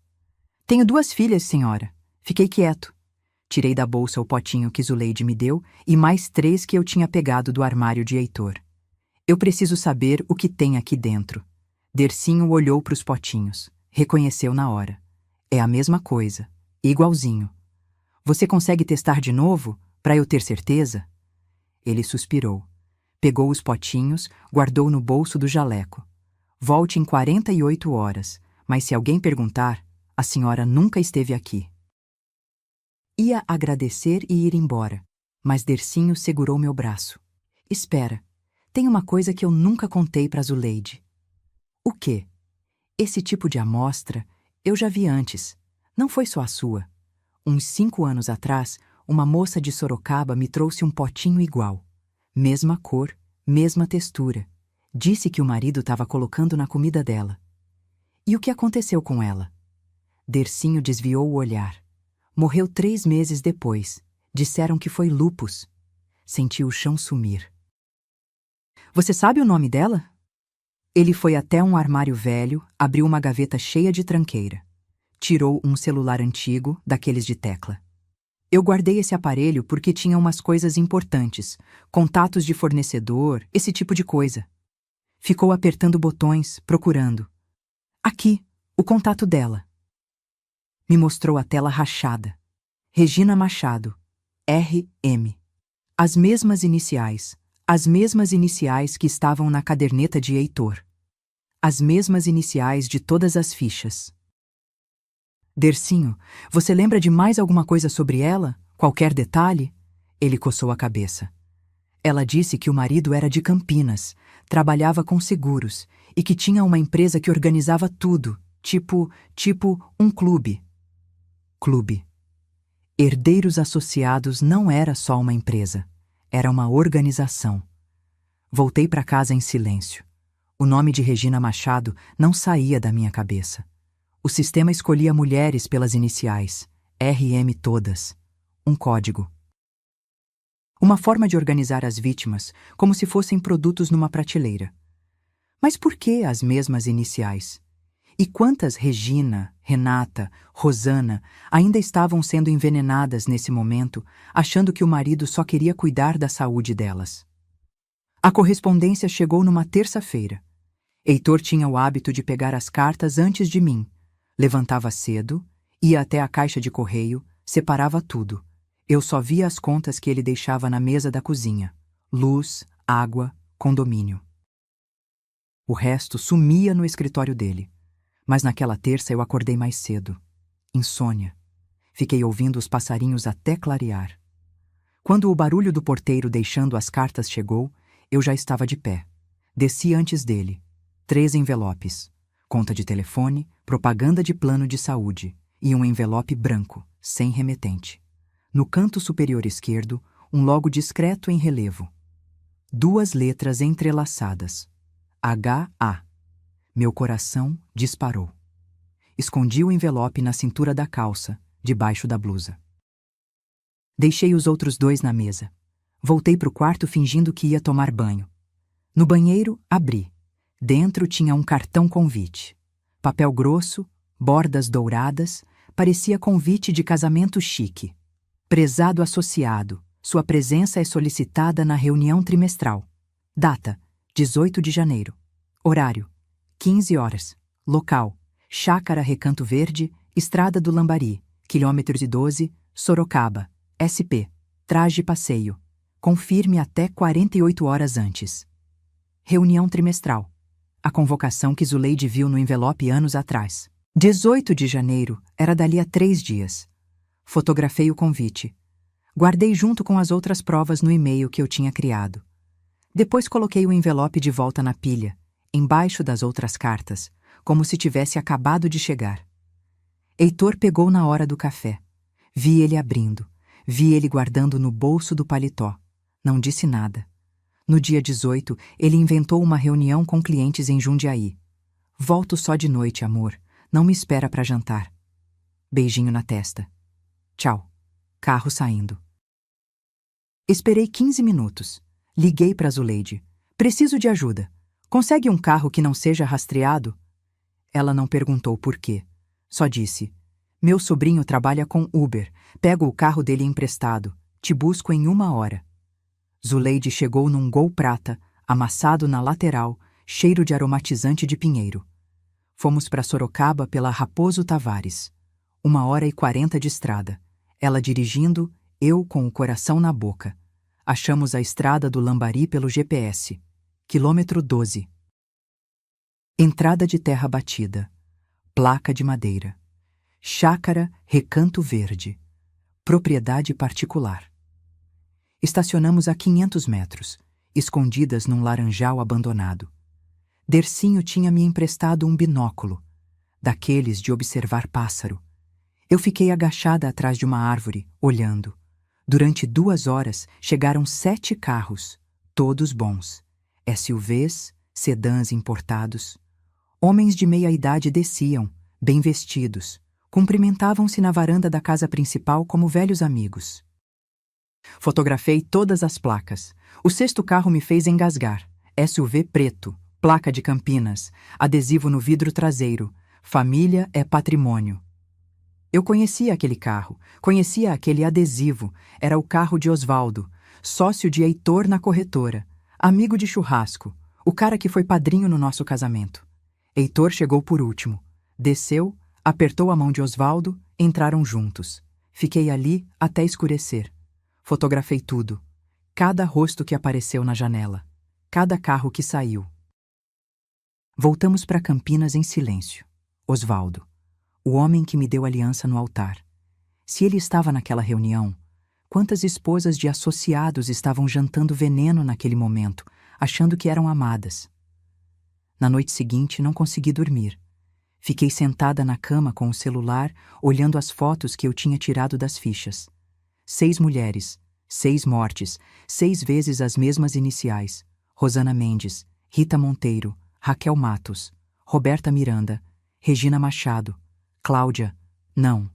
Tenho 2 filhas, senhora. Fiquei quieto. Tirei da bolsa o potinho que Zuleide me deu e mais 3 que eu tinha pegado do armário de Heitor. Eu preciso saber o que tem aqui dentro. Dercinho olhou para os potinhos. Reconheceu na hora. É a mesma coisa. Igualzinho. Você consegue testar de novo? Para eu ter certeza? Ele suspirou. Pegou os potinhos, guardou no bolso do jaleco. Volte em 48 horas, mas se alguém perguntar, a senhora nunca esteve aqui. Ia agradecer e ir embora, mas Dercinho segurou meu braço. Espera, tem uma coisa que eu nunca contei para Zuleide. O quê? Esse tipo de amostra eu já vi antes. Não foi só a sua. Uns 5 anos atrás, uma moça de Sorocaba me trouxe um potinho igual. Mesma cor, mesma textura. Disse que o marido estava colocando na comida dela. E o que aconteceu com ela? Dercinho desviou o olhar. Morreu 3 meses depois. Disseram que foi lúpus. Senti o chão sumir. Você sabe o nome dela? Ele foi até um armário velho, abriu uma gaveta cheia de tranqueira. Tirou um celular antigo, daqueles de tecla. Eu guardei esse aparelho porque tinha umas coisas importantes, contatos de fornecedor, esse tipo de coisa. Ficou apertando botões, procurando. Aqui, o contato dela. Me mostrou a tela rachada. Regina Machado, R.M. As mesmas iniciais que estavam na caderneta de Heitor. As mesmas iniciais de todas as fichas. Dercinho, você lembra de mais alguma coisa sobre ela? Qualquer detalhe? Ele coçou a cabeça. Ela disse que o marido era de Campinas, trabalhava com seguros e que tinha uma empresa que organizava tudo, tipo um clube. Clube. Herdeiros Associados não era só uma empresa, era uma organização. Voltei para casa em silêncio. O nome de Regina Machado não saía da minha cabeça. O sistema escolhia mulheres pelas iniciais, RM todas. Um código. Uma forma de organizar as vítimas como se fossem produtos numa prateleira. Mas por que as mesmas iniciais? E quantas Regina, Renata, Rosana ainda estavam sendo envenenadas nesse momento, achando que o marido só queria cuidar da saúde delas? A correspondência chegou numa terça-feira. Heitor tinha o hábito de pegar as cartas antes de mim. Levantava cedo, ia até a caixa de correio, separava tudo. Eu só via as contas que ele deixava na mesa da cozinha. Luz, água, condomínio. O resto sumia no escritório dele. Mas naquela terça eu acordei mais cedo. Insônia. Fiquei ouvindo os passarinhos até clarear. Quando o barulho do porteiro deixando as cartas chegou, eu já estava de pé. Desci antes dele. 3 envelopes. Conta de telefone, propaganda de plano de saúde e um envelope branco, sem remetente. No canto superior esquerdo, um logo discreto em relevo. 2 letras entrelaçadas. H.A. Meu coração disparou. Escondi o envelope na cintura da calça, debaixo da blusa. Deixei os outros 2 na mesa. Voltei para o quarto fingindo que ia tomar banho. No banheiro, abri. Dentro tinha um cartão convite. Papel grosso, bordas douradas, parecia convite de casamento chique. Prezado associado, sua presença é solicitada na reunião trimestral. Data: 18 de janeiro. Horário: 15 horas. Local: Chácara Recanto Verde, Estrada do Lambari, quilômetros 12, Sorocaba. SP: Traje passeio. Confirme até 48 horas antes. Reunião trimestral. A convocação que Zuleide viu no envelope anos atrás. 18 de janeiro era dali a 3 dias. Fotografei o convite. Guardei junto com as outras provas no e-mail que eu tinha criado. Depois coloquei o envelope de volta na pilha, embaixo das outras cartas, como se tivesse acabado de chegar. Heitor pegou na hora do café. Vi ele abrindo. Vi ele guardando no bolso do paletó. Não disse nada. No dia 18, ele inventou uma reunião com clientes em Jundiaí. Volto só de noite, amor. Não me espera para jantar. Beijinho na testa. Tchau. Carro saindo. Esperei 15 minutos. Liguei para Zuleide. Preciso de ajuda. Consegue um carro que não seja rastreado? Ela não perguntou por quê. Só disse: meu sobrinho trabalha com Uber. Pego o carro dele emprestado. Te busco em 1 hora. Zuleide chegou num Gol prata, amassado na lateral, cheiro de aromatizante de pinheiro. Fomos para Sorocaba pela Raposo Tavares. 1h40 de estrada. Ela dirigindo, eu com o coração na boca. Achamos a estrada do Lambari pelo GPS. Quilômetro 12. Entrada de terra batida. Placa de madeira. Chácara Recanto Verde. Propriedade particular. Estacionamos a 500 metros, escondidas num laranjal abandonado. Dercinho tinha me emprestado um binóculo, daqueles de observar pássaro. Eu fiquei agachada atrás de uma árvore, olhando. Durante 2 horas chegaram 7 carros, todos bons. SUVs, sedãs importados. Homens de meia idade desciam, bem vestidos. Cumprimentavam-se na varanda da casa principal como velhos amigos. Fotografei todas as placas. O 6º carro me fez engasgar. SUV preto, placa de Campinas, adesivo no vidro traseiro. Família é patrimônio. Eu conhecia aquele carro, conhecia aquele adesivo. Era o carro de Osvaldo, sócio de Heitor na corretora, amigo de churrasco, o cara que foi padrinho no nosso casamento. Heitor chegou por último. Desceu, apertou a mão de Osvaldo, entraram juntos. Fiquei ali até escurecer. Fotografei tudo. Cada rosto que apareceu na janela. Cada carro que saiu. Voltamos para Campinas em silêncio. Osvaldo, o homem que me deu aliança no altar. Se ele estava naquela reunião, quantas esposas de associados estavam jantando veneno naquele momento, achando que eram amadas? Na noite seguinte, não consegui dormir. Fiquei sentada na cama com o celular, olhando as fotos que eu tinha tirado das fichas. 6 mulheres, 6 mortes, 6 vezes as mesmas iniciais. Rosana Mendes, Rita Monteiro, Raquel Matos, Roberta Miranda, Regina Machado, Cláudia, não.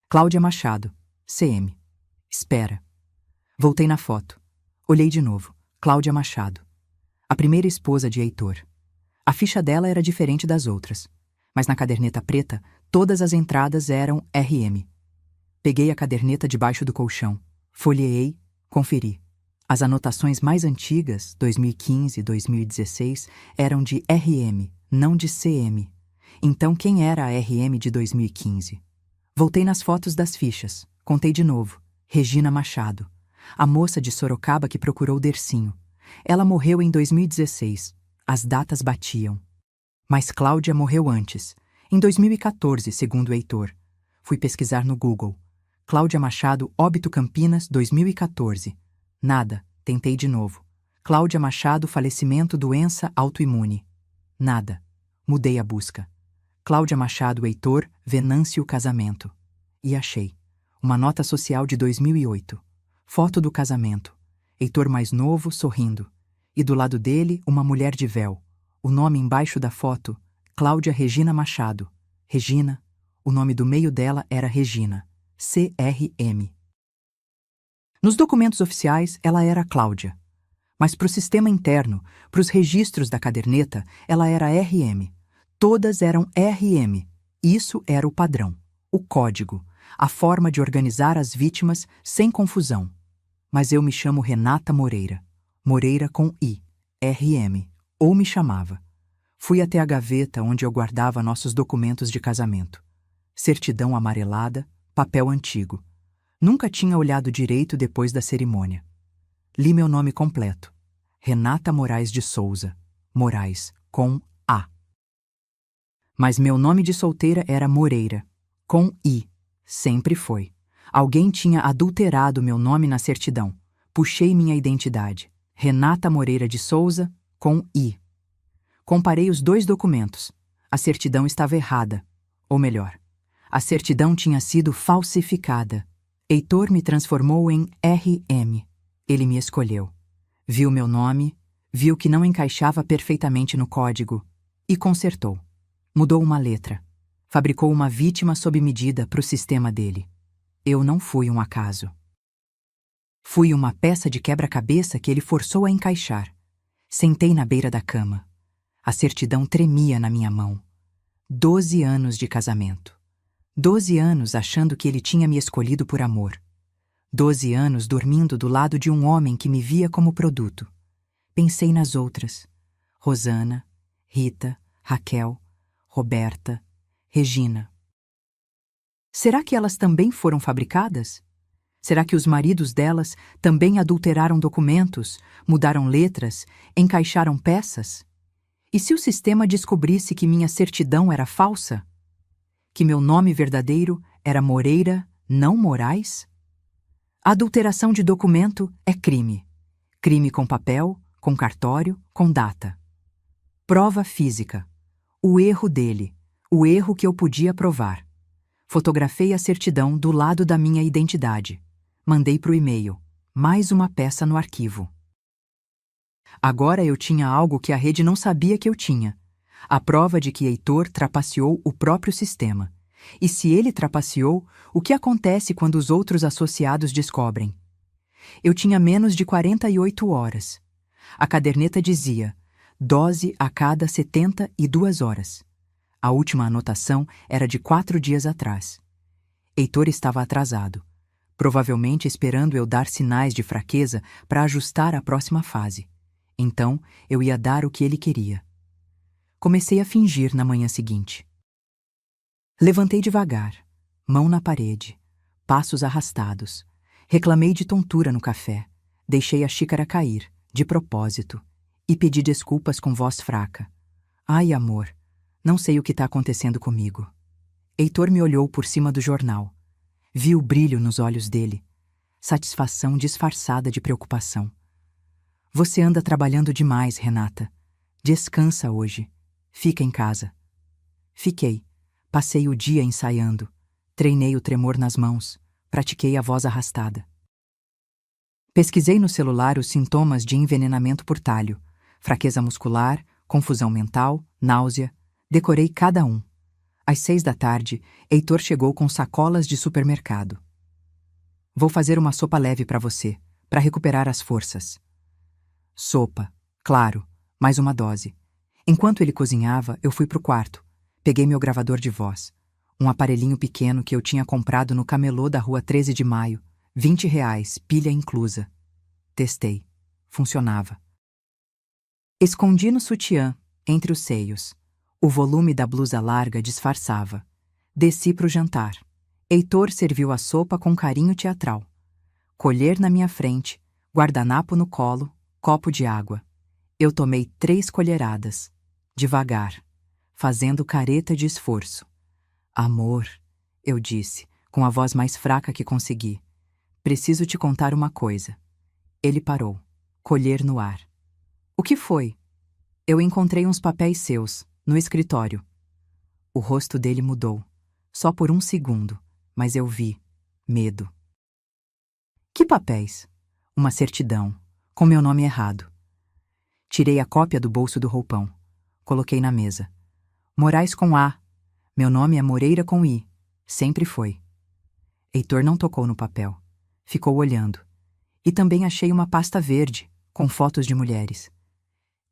Cláudia Machado, CM. Espera. Voltei na foto. Olhei de novo. Cláudia Machado. A primeira esposa de Heitor. A ficha dela era diferente das outras, mas na caderneta preta, todas as entradas eram RM. Peguei a caderneta debaixo do colchão, folheei, conferi. As anotações mais antigas, 2015 e 2016, eram de RM, não de CM. Então quem era a RM de 2015? Voltei nas fotos das fichas, contei de novo. Regina Machado, a moça de Sorocaba que procurou Dercinho. Ela morreu em 2016. As datas batiam. Mas Cláudia morreu antes, em 2014, segundo Heitor. Fui pesquisar no Google. Cláudia Machado, óbito Campinas, 2014. Nada, tentei de novo. Cláudia Machado, falecimento, doença autoimune. Nada. Mudei a busca. Cláudia Machado, Heitor, Venâncio, casamento. E achei. Uma nota social de 2008. Foto do casamento. Heitor mais novo, sorrindo. E do lado dele, uma mulher de véu. O nome embaixo da foto, Cláudia Regina Machado. Regina. O nome do meio dela era Regina. CRM. Nos documentos oficiais, ela era Cláudia. Mas para o sistema interno, para os registros da caderneta, ela era RM. Todas eram RM. Isso era o padrão, o código, a forma de organizar as vítimas sem confusão. Mas eu me chamo Renata Moreira. Moreira com I. RM. Ou me chamava. Fui até a gaveta onde eu guardava nossos documentos de casamento. Certidão amarelada, papel antigo. Nunca tinha olhado direito depois da cerimônia. Li meu nome completo. Renata Moraes de Souza. Moraes, com A. Mas meu nome de solteira era Moreira, com I. Sempre foi. Alguém tinha adulterado meu nome na certidão. Puxei minha identidade. Renata Moreira de Souza, com I. Comparei os 2 documentos. A certidão estava errada. Ou melhor, a certidão tinha sido falsificada. Heitor me transformou em RM. Ele me escolheu. Viu meu nome, viu que não encaixava perfeitamente no código e consertou. Mudou uma letra. Fabricou uma vítima sob medida para o sistema dele. Eu não fui um acaso. Fui uma peça de quebra-cabeça que ele forçou a encaixar. Sentei na beira da cama. A certidão tremia na minha mão. 12 anos de casamento. 12 anos achando que ele tinha me escolhido por amor. 12 anos dormindo do lado de um homem que me via como produto. Pensei nas outras. Rosana, Rita, Raquel, Roberta, Regina. Será que elas também foram fabricadas? Será que os maridos delas também adulteraram documentos, mudaram letras, encaixaram peças? E se o sistema descobrisse que minha certidão era falsa? Que meu nome verdadeiro era Moreira, não Moraes? Adulteração de documento é crime. Crime com papel, com cartório, com data. Prova física. O erro dele. O erro que eu podia provar. Fotografei a certidão do lado da minha identidade. Mandei pro e-mail. Mais uma peça no arquivo. Agora eu tinha algo que a rede não sabia que eu tinha. A prova de que Heitor trapaceou o próprio sistema. E se ele trapaceou, o que acontece quando os outros associados descobrem? Eu tinha menos de 48 horas. A caderneta dizia, dose a cada 72 horas. A última anotação era de 4 dias atrás. Heitor estava atrasado, provavelmente esperando eu dar sinais de fraqueza para ajustar a próxima fase. Então, eu ia dar o que ele queria. Comecei a fingir na manhã seguinte. Levantei devagar, mão na parede, passos arrastados. Reclamei de tontura no café, deixei a xícara cair, de propósito, e pedi desculpas com voz fraca. Ai, amor, não sei o que está acontecendo comigo. Heitor me olhou por cima do jornal. Vi o brilho nos olhos dele, satisfação disfarçada de preocupação. Você anda trabalhando demais, Renata. Descansa hoje. Fica em casa. Fiquei. Passei o dia ensaiando. Treinei o tremor nas mãos. Pratiquei a voz arrastada. Pesquisei no celular os sintomas de envenenamento por talho. Fraqueza muscular, confusão mental, náusea. Decorei cada um. Às 6 da tarde, Heitor chegou com sacolas de supermercado. Vou fazer uma sopa leve para você, para recuperar as forças. Sopa, claro, mais uma dose. Enquanto ele cozinhava, eu fui pro quarto. Peguei meu gravador de voz. Um aparelhinho pequeno que eu tinha comprado no camelô da rua 13 de maio. R$ 20, pilha inclusa. Testei. Funcionava. Escondi no sutiã, entre os seios. O volume da blusa larga disfarçava. Desci pro jantar. Heitor serviu a sopa com carinho teatral. Colher na minha frente, guardanapo no colo, copo de água. Eu tomei 3 colheradas. Devagar. Fazendo careta de esforço. Amor, eu disse, com a voz mais fraca que consegui. Preciso te contar uma coisa. Ele parou. Colher no ar. O que foi? Eu encontrei uns papéis seus, no escritório. O rosto dele mudou. Só por um segundo, mas eu vi. Medo. Que papéis? Uma certidão, com meu nome errado. Tirei a cópia do bolso do roupão. Coloquei na mesa. Moraes com A. Meu nome é Moreira com I. Sempre foi. Heitor não tocou no papel. Ficou olhando. E também achei uma pasta verde, com fotos de mulheres.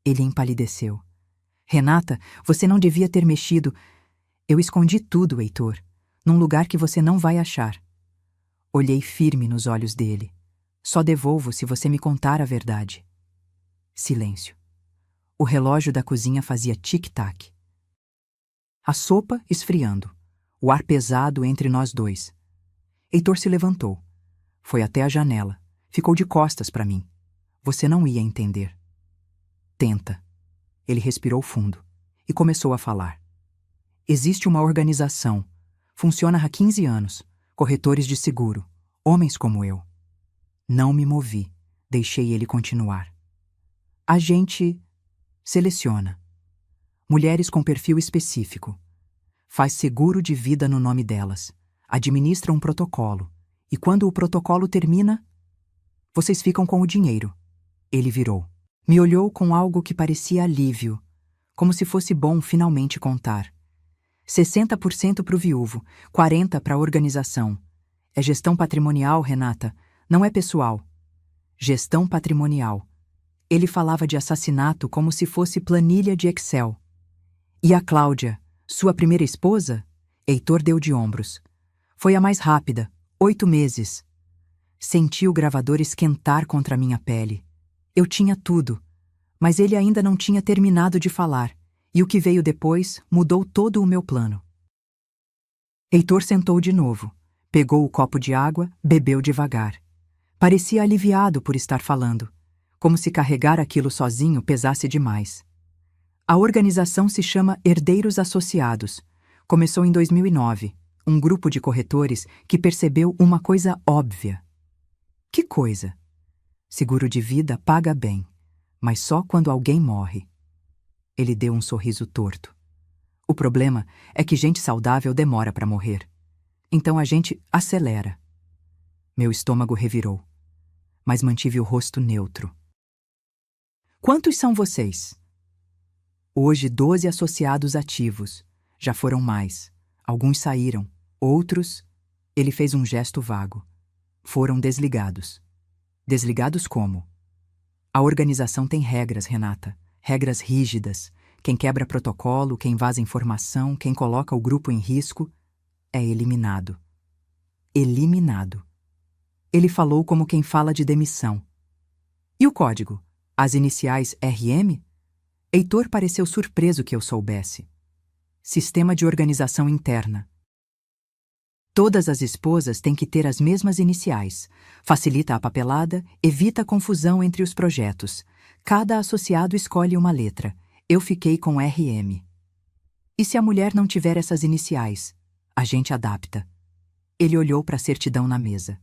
Ele empalideceu. Renata, você não devia ter mexido. Eu escondi tudo, Heitor, num lugar que você não vai achar. Olhei firme nos olhos dele. Só devolvo se você me contar a verdade. Silêncio. O relógio da cozinha fazia tic-tac. A sopa esfriando. O ar pesado entre nós dois. Heitor se levantou. Foi até a janela. Ficou de costas para mim. Você não ia entender. Tenta. Ele respirou fundo e começou a falar. Existe uma organização. Funciona há 15 anos. Corretores de seguro. Homens como eu. Não me movi. Deixei ele continuar. A gente seleciona. Mulheres com perfil específico. Faz seguro de vida no nome delas. Administra um protocolo. E quando o protocolo termina, vocês ficam com o dinheiro. Ele virou. Me olhou com algo que parecia alívio. Como se fosse bom finalmente contar. 60% para o viúvo, 40% para a organização. É gestão patrimonial, Renata. Não é pessoal. Gestão patrimonial. Ele falava de assassinato como se fosse planilha de Excel. E a Cláudia, sua primeira esposa? Heitor deu de ombros. Foi a mais rápida, 8 meses. Senti o gravador esquentar contra minha pele. Eu tinha tudo, mas ele ainda não tinha terminado de falar, e o que veio depois mudou todo o meu plano. Heitor sentou de novo, Pegou o copo de água, bebeu devagar. Parecia aliviado por estar falando, como se carregar aquilo sozinho pesasse demais. A organização se chama Herdeiros Associados. Começou em 2009, um grupo de corretores que percebeu uma coisa óbvia. Que coisa? Seguro de vida paga bem, mas só quando alguém morre. Ele deu um sorriso torto. O problema é que gente saudável demora para morrer. Então a gente acelera. Meu estômago revirou, mas mantive o rosto neutro. Quantos são vocês? Hoje 12 associados ativos. Já foram mais. Alguns saíram. Outros... Ele fez um gesto vago. Foram desligados. Desligados como? A organização tem regras, Renata. Regras rígidas. Quem quebra protocolo, quem vaza informação, quem coloca o grupo em risco, é eliminado. Eliminado. Ele falou como quem fala de demissão. E o código? As iniciais RM? Heitor pareceu surpreso que eu soubesse. Sistema de organização interna. Todas as esposas têm que ter as mesmas iniciais. Facilita a papelada, evita confusão entre os projetos. Cada associado escolhe uma letra. Eu fiquei com RM. E se a mulher não tiver essas iniciais? A gente adapta. Ele olhou para a certidão na mesa.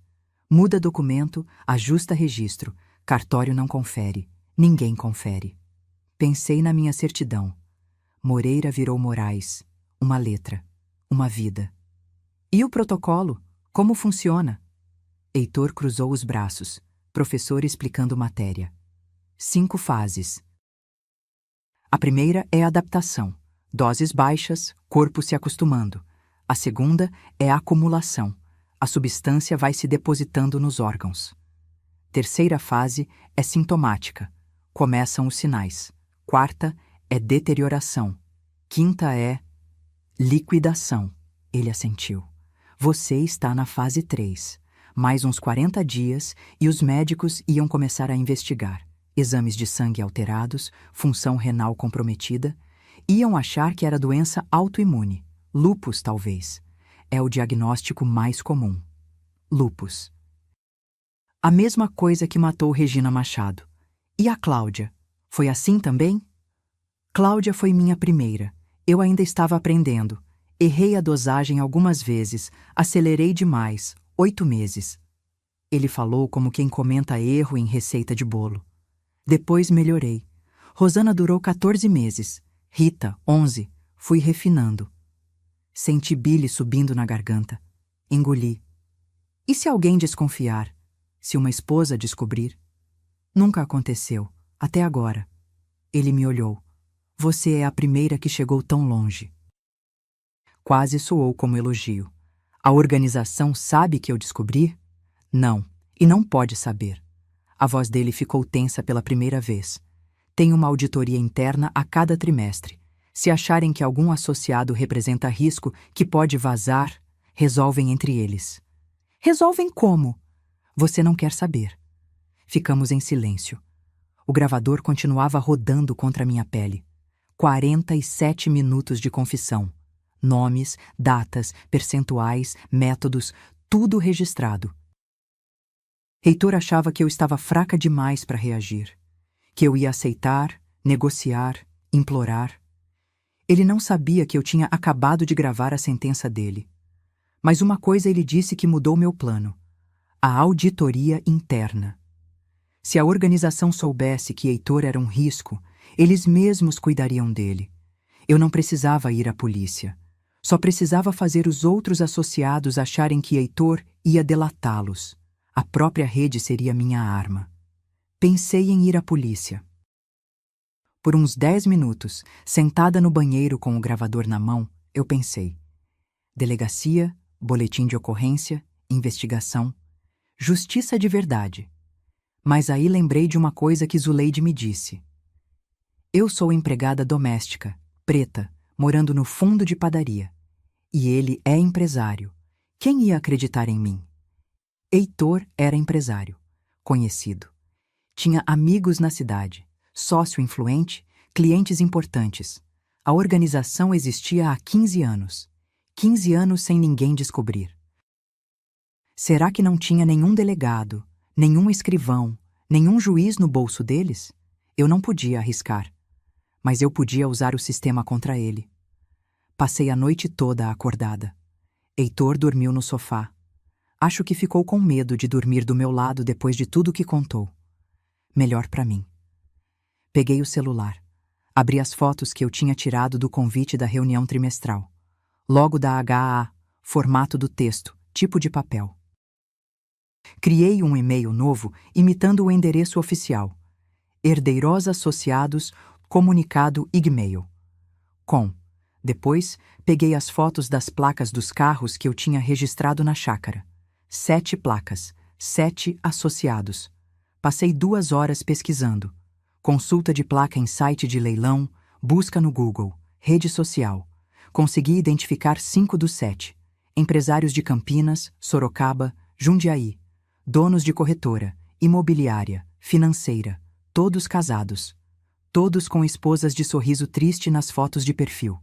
Muda documento, ajusta registro. Cartório não confere. Ninguém confere. Pensei na minha certidão. Moreira virou Moraes. Uma letra. Uma vida. E o protocolo? Como funciona? Heitor cruzou os braços. Professor explicando matéria. 5 fases. A primeira é a adaptação. Doses baixas, corpo se acostumando. A segunda é a acumulação. A substância vai se depositando nos órgãos. Terceira fase é sintomática. Começam os sinais. Quarta é deterioração. Quinta é liquidação. Ele assentiu. Você está na fase 3. Mais uns 40 dias e os médicos iam começar a investigar. Exames de sangue alterados, função renal comprometida. Iam achar que era doença autoimune. Lúpus, talvez. É o diagnóstico mais comum. Lúpus. A mesma coisa que matou Regina Machado. E a Cláudia? Foi assim também? Cláudia foi minha primeira. Eu ainda estava aprendendo. Errei a dosagem algumas vezes. Acelerei demais. 8 meses. Ele falou como quem comenta erro em receita de bolo. Depois melhorei. Rosana durou 14 meses. Rita, 11. Fui refinando. Senti bile subindo na garganta. Engoli. E se alguém desconfiar? Se uma esposa descobrir? Nunca aconteceu, até agora. Ele me olhou. Você é a primeira que chegou tão longe. Quase soou como elogio. A organização sabe que eu descobri? Não, e não pode saber. A voz dele ficou tensa pela primeira vez. Tem uma auditoria interna a cada trimestre. Se acharem que algum associado representa risco que pode vazar, resolvem entre eles. Resolvem como? Você não quer saber. Ficamos em silêncio. O gravador continuava rodando contra minha pele. 47 minutos de confissão. Nomes, datas, percentuais, métodos, tudo registrado. Heitor achava que eu estava fraca demais para reagir. Que eu ia aceitar, negociar, implorar. Ele não sabia que eu tinha acabado de gravar a sentença dele. Mas uma coisa ele disse que mudou meu plano. A auditoria interna. Se a organização soubesse que Heitor era um risco, eles mesmos cuidariam dele. Eu não precisava ir à polícia. Só precisava fazer os outros associados acharem que Heitor ia delatá-los. A própria rede seria minha arma. Pensei em ir à polícia. Por uns 10 minutos, sentada no banheiro com o gravador na mão, eu pensei. Delegacia, boletim de ocorrência, investigação, justiça de verdade. Mas aí lembrei de uma coisa que Zuleide me disse. Eu sou empregada doméstica, preta, morando no fundo de padaria. E ele é empresário. Quem ia acreditar em mim? Heitor era empresário, conhecido. Tinha amigos na cidade, sócio influente, clientes importantes. A organização existia há 15 anos. 15 anos sem ninguém descobrir. Será que não tinha nenhum delegado, nenhum escrivão, nenhum juiz no bolso deles? Eu não podia arriscar, mas eu podia usar o sistema contra ele. Passei a noite toda acordada. Heitor dormiu no sofá. Acho que ficou com medo de dormir do meu lado depois de tudo que contou. Melhor para mim. Peguei o celular. Abri as fotos que eu tinha tirado do convite da reunião trimestral. Logo da HA, formato do texto, tipo de papel. Criei um e-mail novo imitando o endereço oficial. Herdeiros Associados, comunicado Igmail. Depois, peguei as fotos das placas dos carros que eu tinha registrado na chácara. 7 placas, 7 associados. Passei 2 horas pesquisando. Consulta de placa em site de leilão, busca no Google, rede social. Consegui identificar 5 dos 7. Empresários de Campinas, Sorocaba, Jundiaí. Donos de corretora, imobiliária, financeira. Todos casados. Todos com esposas de sorriso triste nas fotos de perfil.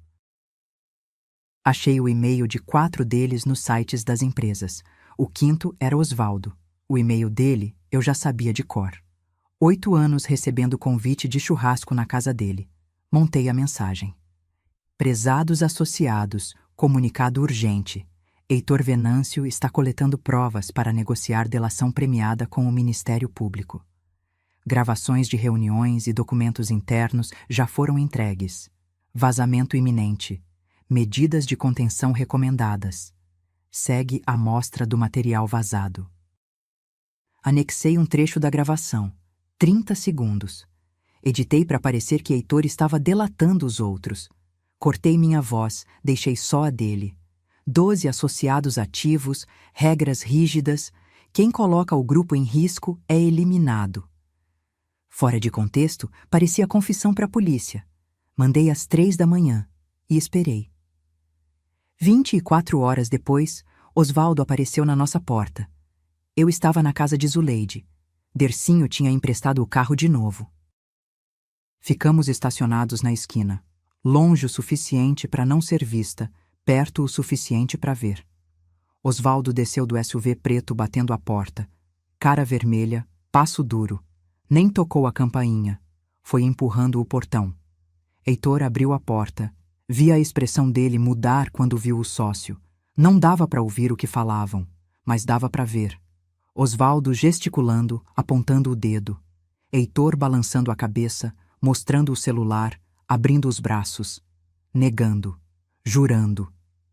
Achei o e-mail de 4 deles nos sites das empresas. O 5º era Osvaldo. O e-mail dele eu já sabia de cor. 8 anos recebendo convite de churrasco na casa dele. Montei a mensagem. Prezados associados, comunicado urgente. Heitor Venâncio está coletando provas para negociar delação premiada com o Ministério Público. Gravações de reuniões e documentos internos já foram entregues. Vazamento iminente. Medidas de contenção recomendadas. Segue a amostra do material vazado. Anexei um trecho da gravação. 30 segundos. Editei para parecer que Heitor estava delatando os outros. Cortei minha voz, deixei só a dele. 12 associados ativos, regras rígidas. Quem coloca o grupo em risco é eliminado. Fora de contexto, parecia confissão para a polícia. Mandei às 3 da manhã e esperei. 24 horas depois, Osvaldo apareceu na nossa porta. Eu estava na casa de Zuleide. Dercinho tinha emprestado o carro de novo. Ficamos estacionados na esquina, longe o suficiente para não ser vista, perto o suficiente para ver. Osvaldo desceu do SUV preto batendo a porta. Cara vermelha, passo duro. Nem tocou a campainha. Foi empurrando o portão. Heitor abriu a porta. Vi a expressão dele mudar quando viu o sócio. Não dava para ouvir o que falavam, mas dava para ver. Osvaldo gesticulando, apontando o dedo. Heitor balançando a cabeça, mostrando o celular, abrindo os braços. Negando, jurando,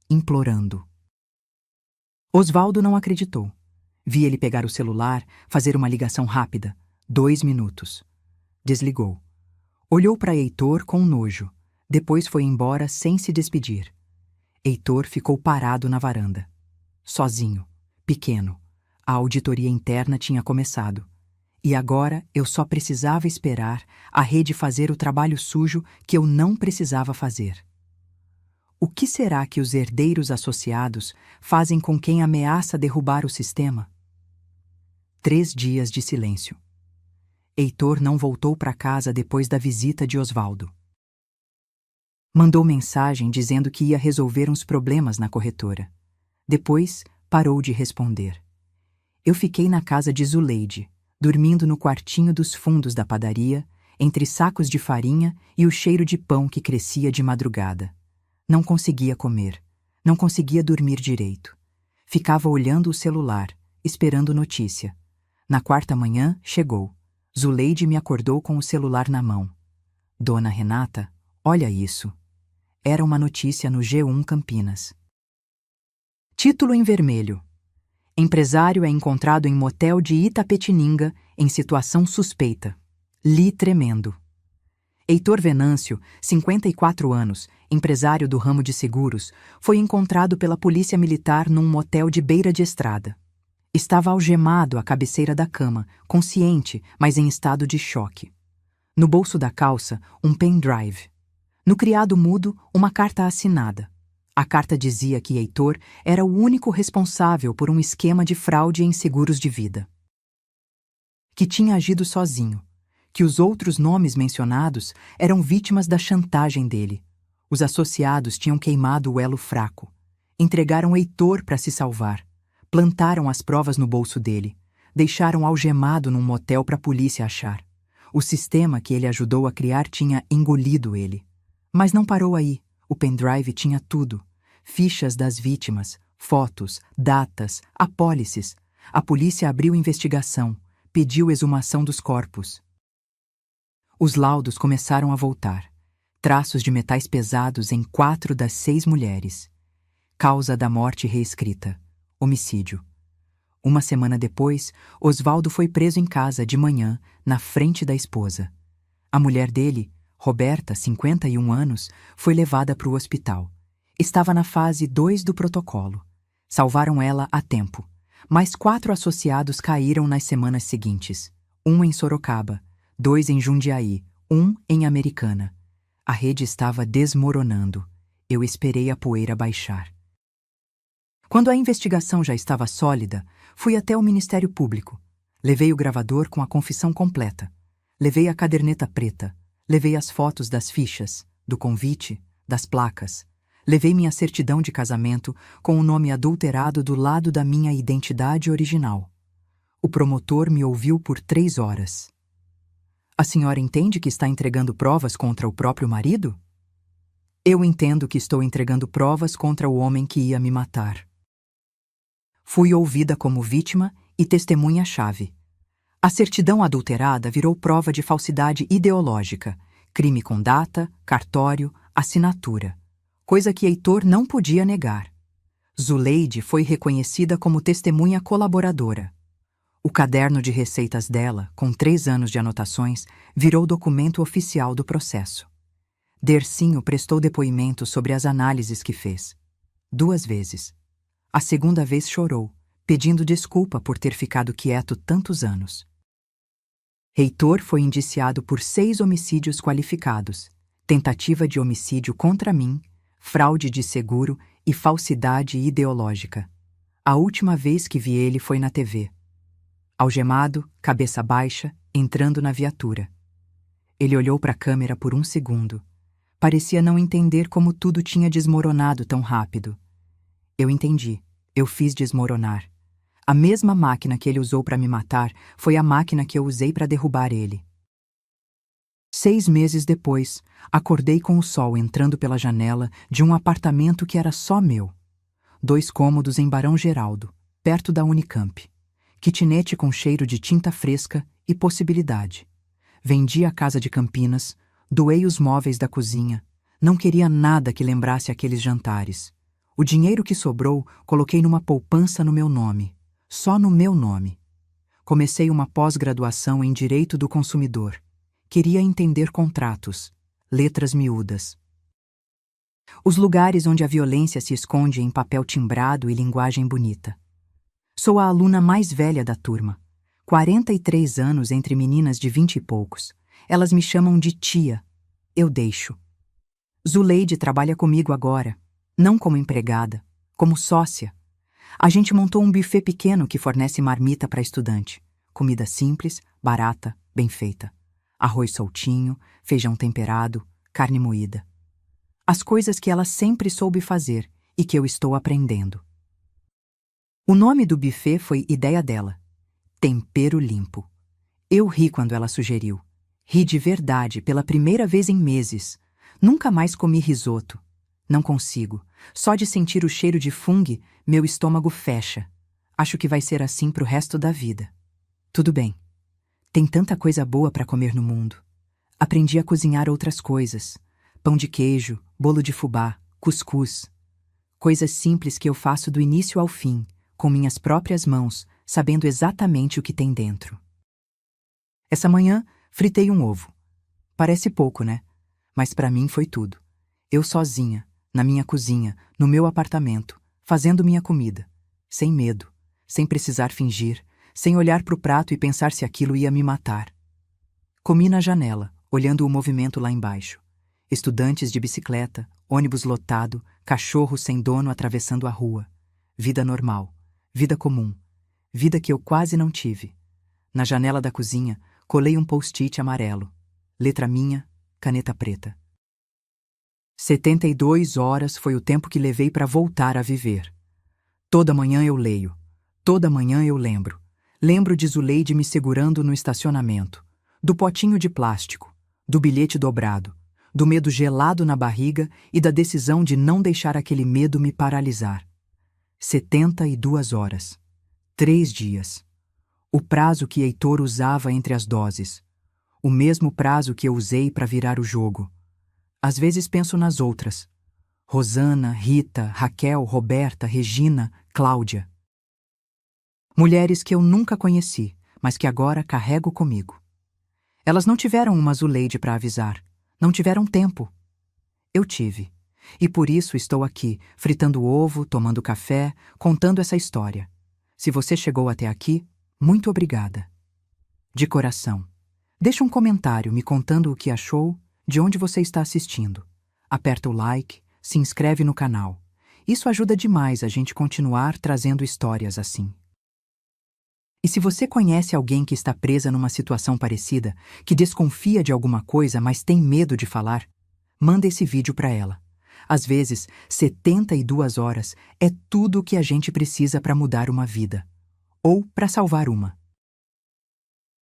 implorando. Osvaldo não acreditou. Vi ele pegar o celular, fazer uma ligação rápida. 2 minutos. Desligou. Olhou para Heitor com nojo. Depois foi embora sem se despedir. Heitor ficou parado na varanda. Sozinho, pequeno. A auditoria interna tinha começado. E agora eu só precisava esperar a rede fazer o trabalho sujo que eu não precisava fazer. O que será que os herdeiros associados fazem com quem ameaça derrubar o sistema? 3 dias de silêncio. Heitor não voltou para casa depois da visita de Osvaldo. Mandou mensagem dizendo que ia resolver uns problemas na corretora. Depois, parou de responder. Eu fiquei na casa de Zuleide, dormindo no quartinho dos fundos da padaria, entre sacos de farinha e o cheiro de pão que crescia de madrugada. Não conseguia comer, não conseguia dormir direito. Ficava olhando o celular, esperando notícia. Na 4ª manhã, chegou. Zuleide me acordou com o celular na mão. Dona Renata, olha isso. Era uma notícia no G1 Campinas. Título em vermelho. Empresário é encontrado em motel de Itapetininga em situação suspeita. Li tremendo. Heitor Venâncio, 54 anos, empresário do ramo de seguros, foi encontrado pela polícia militar num motel de beira de estrada. Estava algemado à cabeceira da cama, consciente, mas em estado de choque. No bolso da calça, um pendrive. No criado mudo, uma carta assinada. A carta dizia que Heitor era o único responsável por um esquema de fraude em seguros de vida. Que tinha agido sozinho. Que os outros nomes mencionados eram vítimas da chantagem dele. Os associados tinham queimado o elo fraco. Entregaram Heitor para se salvar. Plantaram as provas no bolso dele. Deixaram algemado num motel para a polícia achar. O sistema que ele ajudou a criar tinha engolido ele. Mas não parou aí. O pendrive tinha tudo. Fichas das vítimas, fotos, datas, apólices. A polícia abriu investigação, pediu exumação dos corpos. Os laudos começaram a voltar. Traços de metais pesados em 4 das 6 mulheres. Causa da morte reescrita: homicídio. Uma semana depois, Osvaldo foi preso em casa de manhã, na frente da esposa. A mulher dele, Roberta, 51 anos, foi levada para o hospital. Estava na fase 2 do protocolo. Salvaram ela a tempo. Mais 4 associados caíram nas semanas seguintes. 1 em Sorocaba, 2 em Jundiaí, 1 em Americana. A rede estava desmoronando. Eu esperei a poeira baixar. Quando a investigação já estava sólida, fui até o Ministério Público. Levei o gravador com a confissão completa. Levei a caderneta preta. Levei as fotos das fichas, do convite, das placas. Levei minha certidão de casamento com o nome adulterado do lado da minha identidade original. O promotor me ouviu por 3 horas. A senhora entende que está entregando provas contra o próprio marido? Eu entendo que estou entregando provas contra o homem que ia me matar. Fui ouvida como vítima e testemunha-chave. A certidão adulterada virou prova de falsidade ideológica, crime com data, cartório, assinatura, coisa que Heitor não podia negar. Zuleide foi reconhecida como testemunha colaboradora. O caderno de receitas dela, com 3 anos de anotações, virou documento oficial do processo. Dercinho prestou depoimento sobre as análises que fez. 2 vezes. A segunda vez chorou, pedindo desculpa por ter ficado quieto tantos anos. Heitor foi indiciado por 6 homicídios qualificados, tentativa de homicídio contra mim, fraude de seguro e falsidade ideológica. A última vez que vi ele foi na TV. Algemado, cabeça baixa, entrando na viatura. Ele olhou para a câmera por 1 segundo. Parecia não entender como tudo tinha desmoronado tão rápido. Eu entendi. Eu fiz desmoronar. A mesma máquina que ele usou para me matar foi a máquina que eu usei para derrubar ele. 6 meses depois, acordei com o sol entrando pela janela de um apartamento que era só meu. 2 cômodos em Barão Geraldo, perto da Unicamp. Kitnet com cheiro de tinta fresca e possibilidade. Vendi a casa de Campinas, doei os móveis da cozinha. Não queria nada que lembrasse aqueles jantares. O dinheiro que sobrou, coloquei numa poupança no meu nome. Só no meu nome. Comecei uma pós-graduação em Direito do Consumidor. Queria entender contratos, letras miúdas. Os lugares onde a violência se esconde em papel timbrado e linguagem bonita. Sou a aluna mais velha da turma. 43 anos entre meninas de 20 e poucos. Elas me chamam de tia. Eu deixo. Zuleide trabalha comigo agora. Não como empregada, como sócia. A gente montou um buffet pequeno que fornece marmita para estudante. Comida simples, barata, bem feita. Arroz soltinho, feijão temperado, carne moída. As coisas que ela sempre soube fazer e que eu estou aprendendo. O nome do buffet foi ideia dela. Tempero Limpo. Eu ri quando ela sugeriu. Ri de verdade pela primeira vez em meses. Nunca mais comi risoto. Não consigo. Só de sentir o cheiro de fungo, meu estômago fecha. Acho que vai ser assim pro resto da vida. Tudo bem. Tem tanta coisa boa para comer no mundo. Aprendi a cozinhar outras coisas. Pão de queijo, bolo de fubá, cuscuz. Coisas simples que eu faço do início ao fim, com minhas próprias mãos, sabendo exatamente o que tem dentro. Essa manhã, fritei um ovo. Parece pouco, né? Mas para mim foi tudo. Eu sozinha, na minha cozinha, no meu apartamento, fazendo minha comida, sem medo, sem precisar fingir, sem olhar para o prato e pensar se aquilo ia me matar. Comi na janela, olhando o movimento lá embaixo. Estudantes de bicicleta, ônibus lotado, cachorro sem dono atravessando a rua. Vida normal, vida comum, vida que eu quase não tive. Na janela da cozinha, colei um post-it amarelo. Letra minha, caneta preta. 72 horas foi o tempo que levei para voltar a viver. Toda manhã eu leio. Toda manhã eu lembro. Lembro de Zuleide me segurando no estacionamento, do potinho de plástico, do bilhete dobrado, do medo gelado na barriga e da decisão de não deixar aquele medo me paralisar. 72 horas. 3 dias. O prazo que Heitor usava entre as doses. O mesmo prazo que eu usei para virar o jogo. Às vezes penso nas outras. Rosana, Rita, Raquel, Roberta, Regina, Cláudia. Mulheres que eu nunca conheci, mas que agora carrego comigo. Elas não tiveram uma Zuleide para avisar. Não tiveram tempo. Eu tive. E por isso estou aqui, fritando ovo, tomando café, contando essa história. Se você chegou até aqui, muito obrigada. De coração. Deixa um comentário me contando o que achou, de onde você está assistindo. Aperta o like, se inscreve no canal. Isso ajuda demais a gente continuar trazendo histórias assim. E se você conhece alguém que está presa numa situação parecida, que desconfia de alguma coisa, mas tem medo de falar, manda esse vídeo para ela. Às vezes, 72 horas é tudo o que a gente precisa para mudar uma vida. Ou para salvar uma.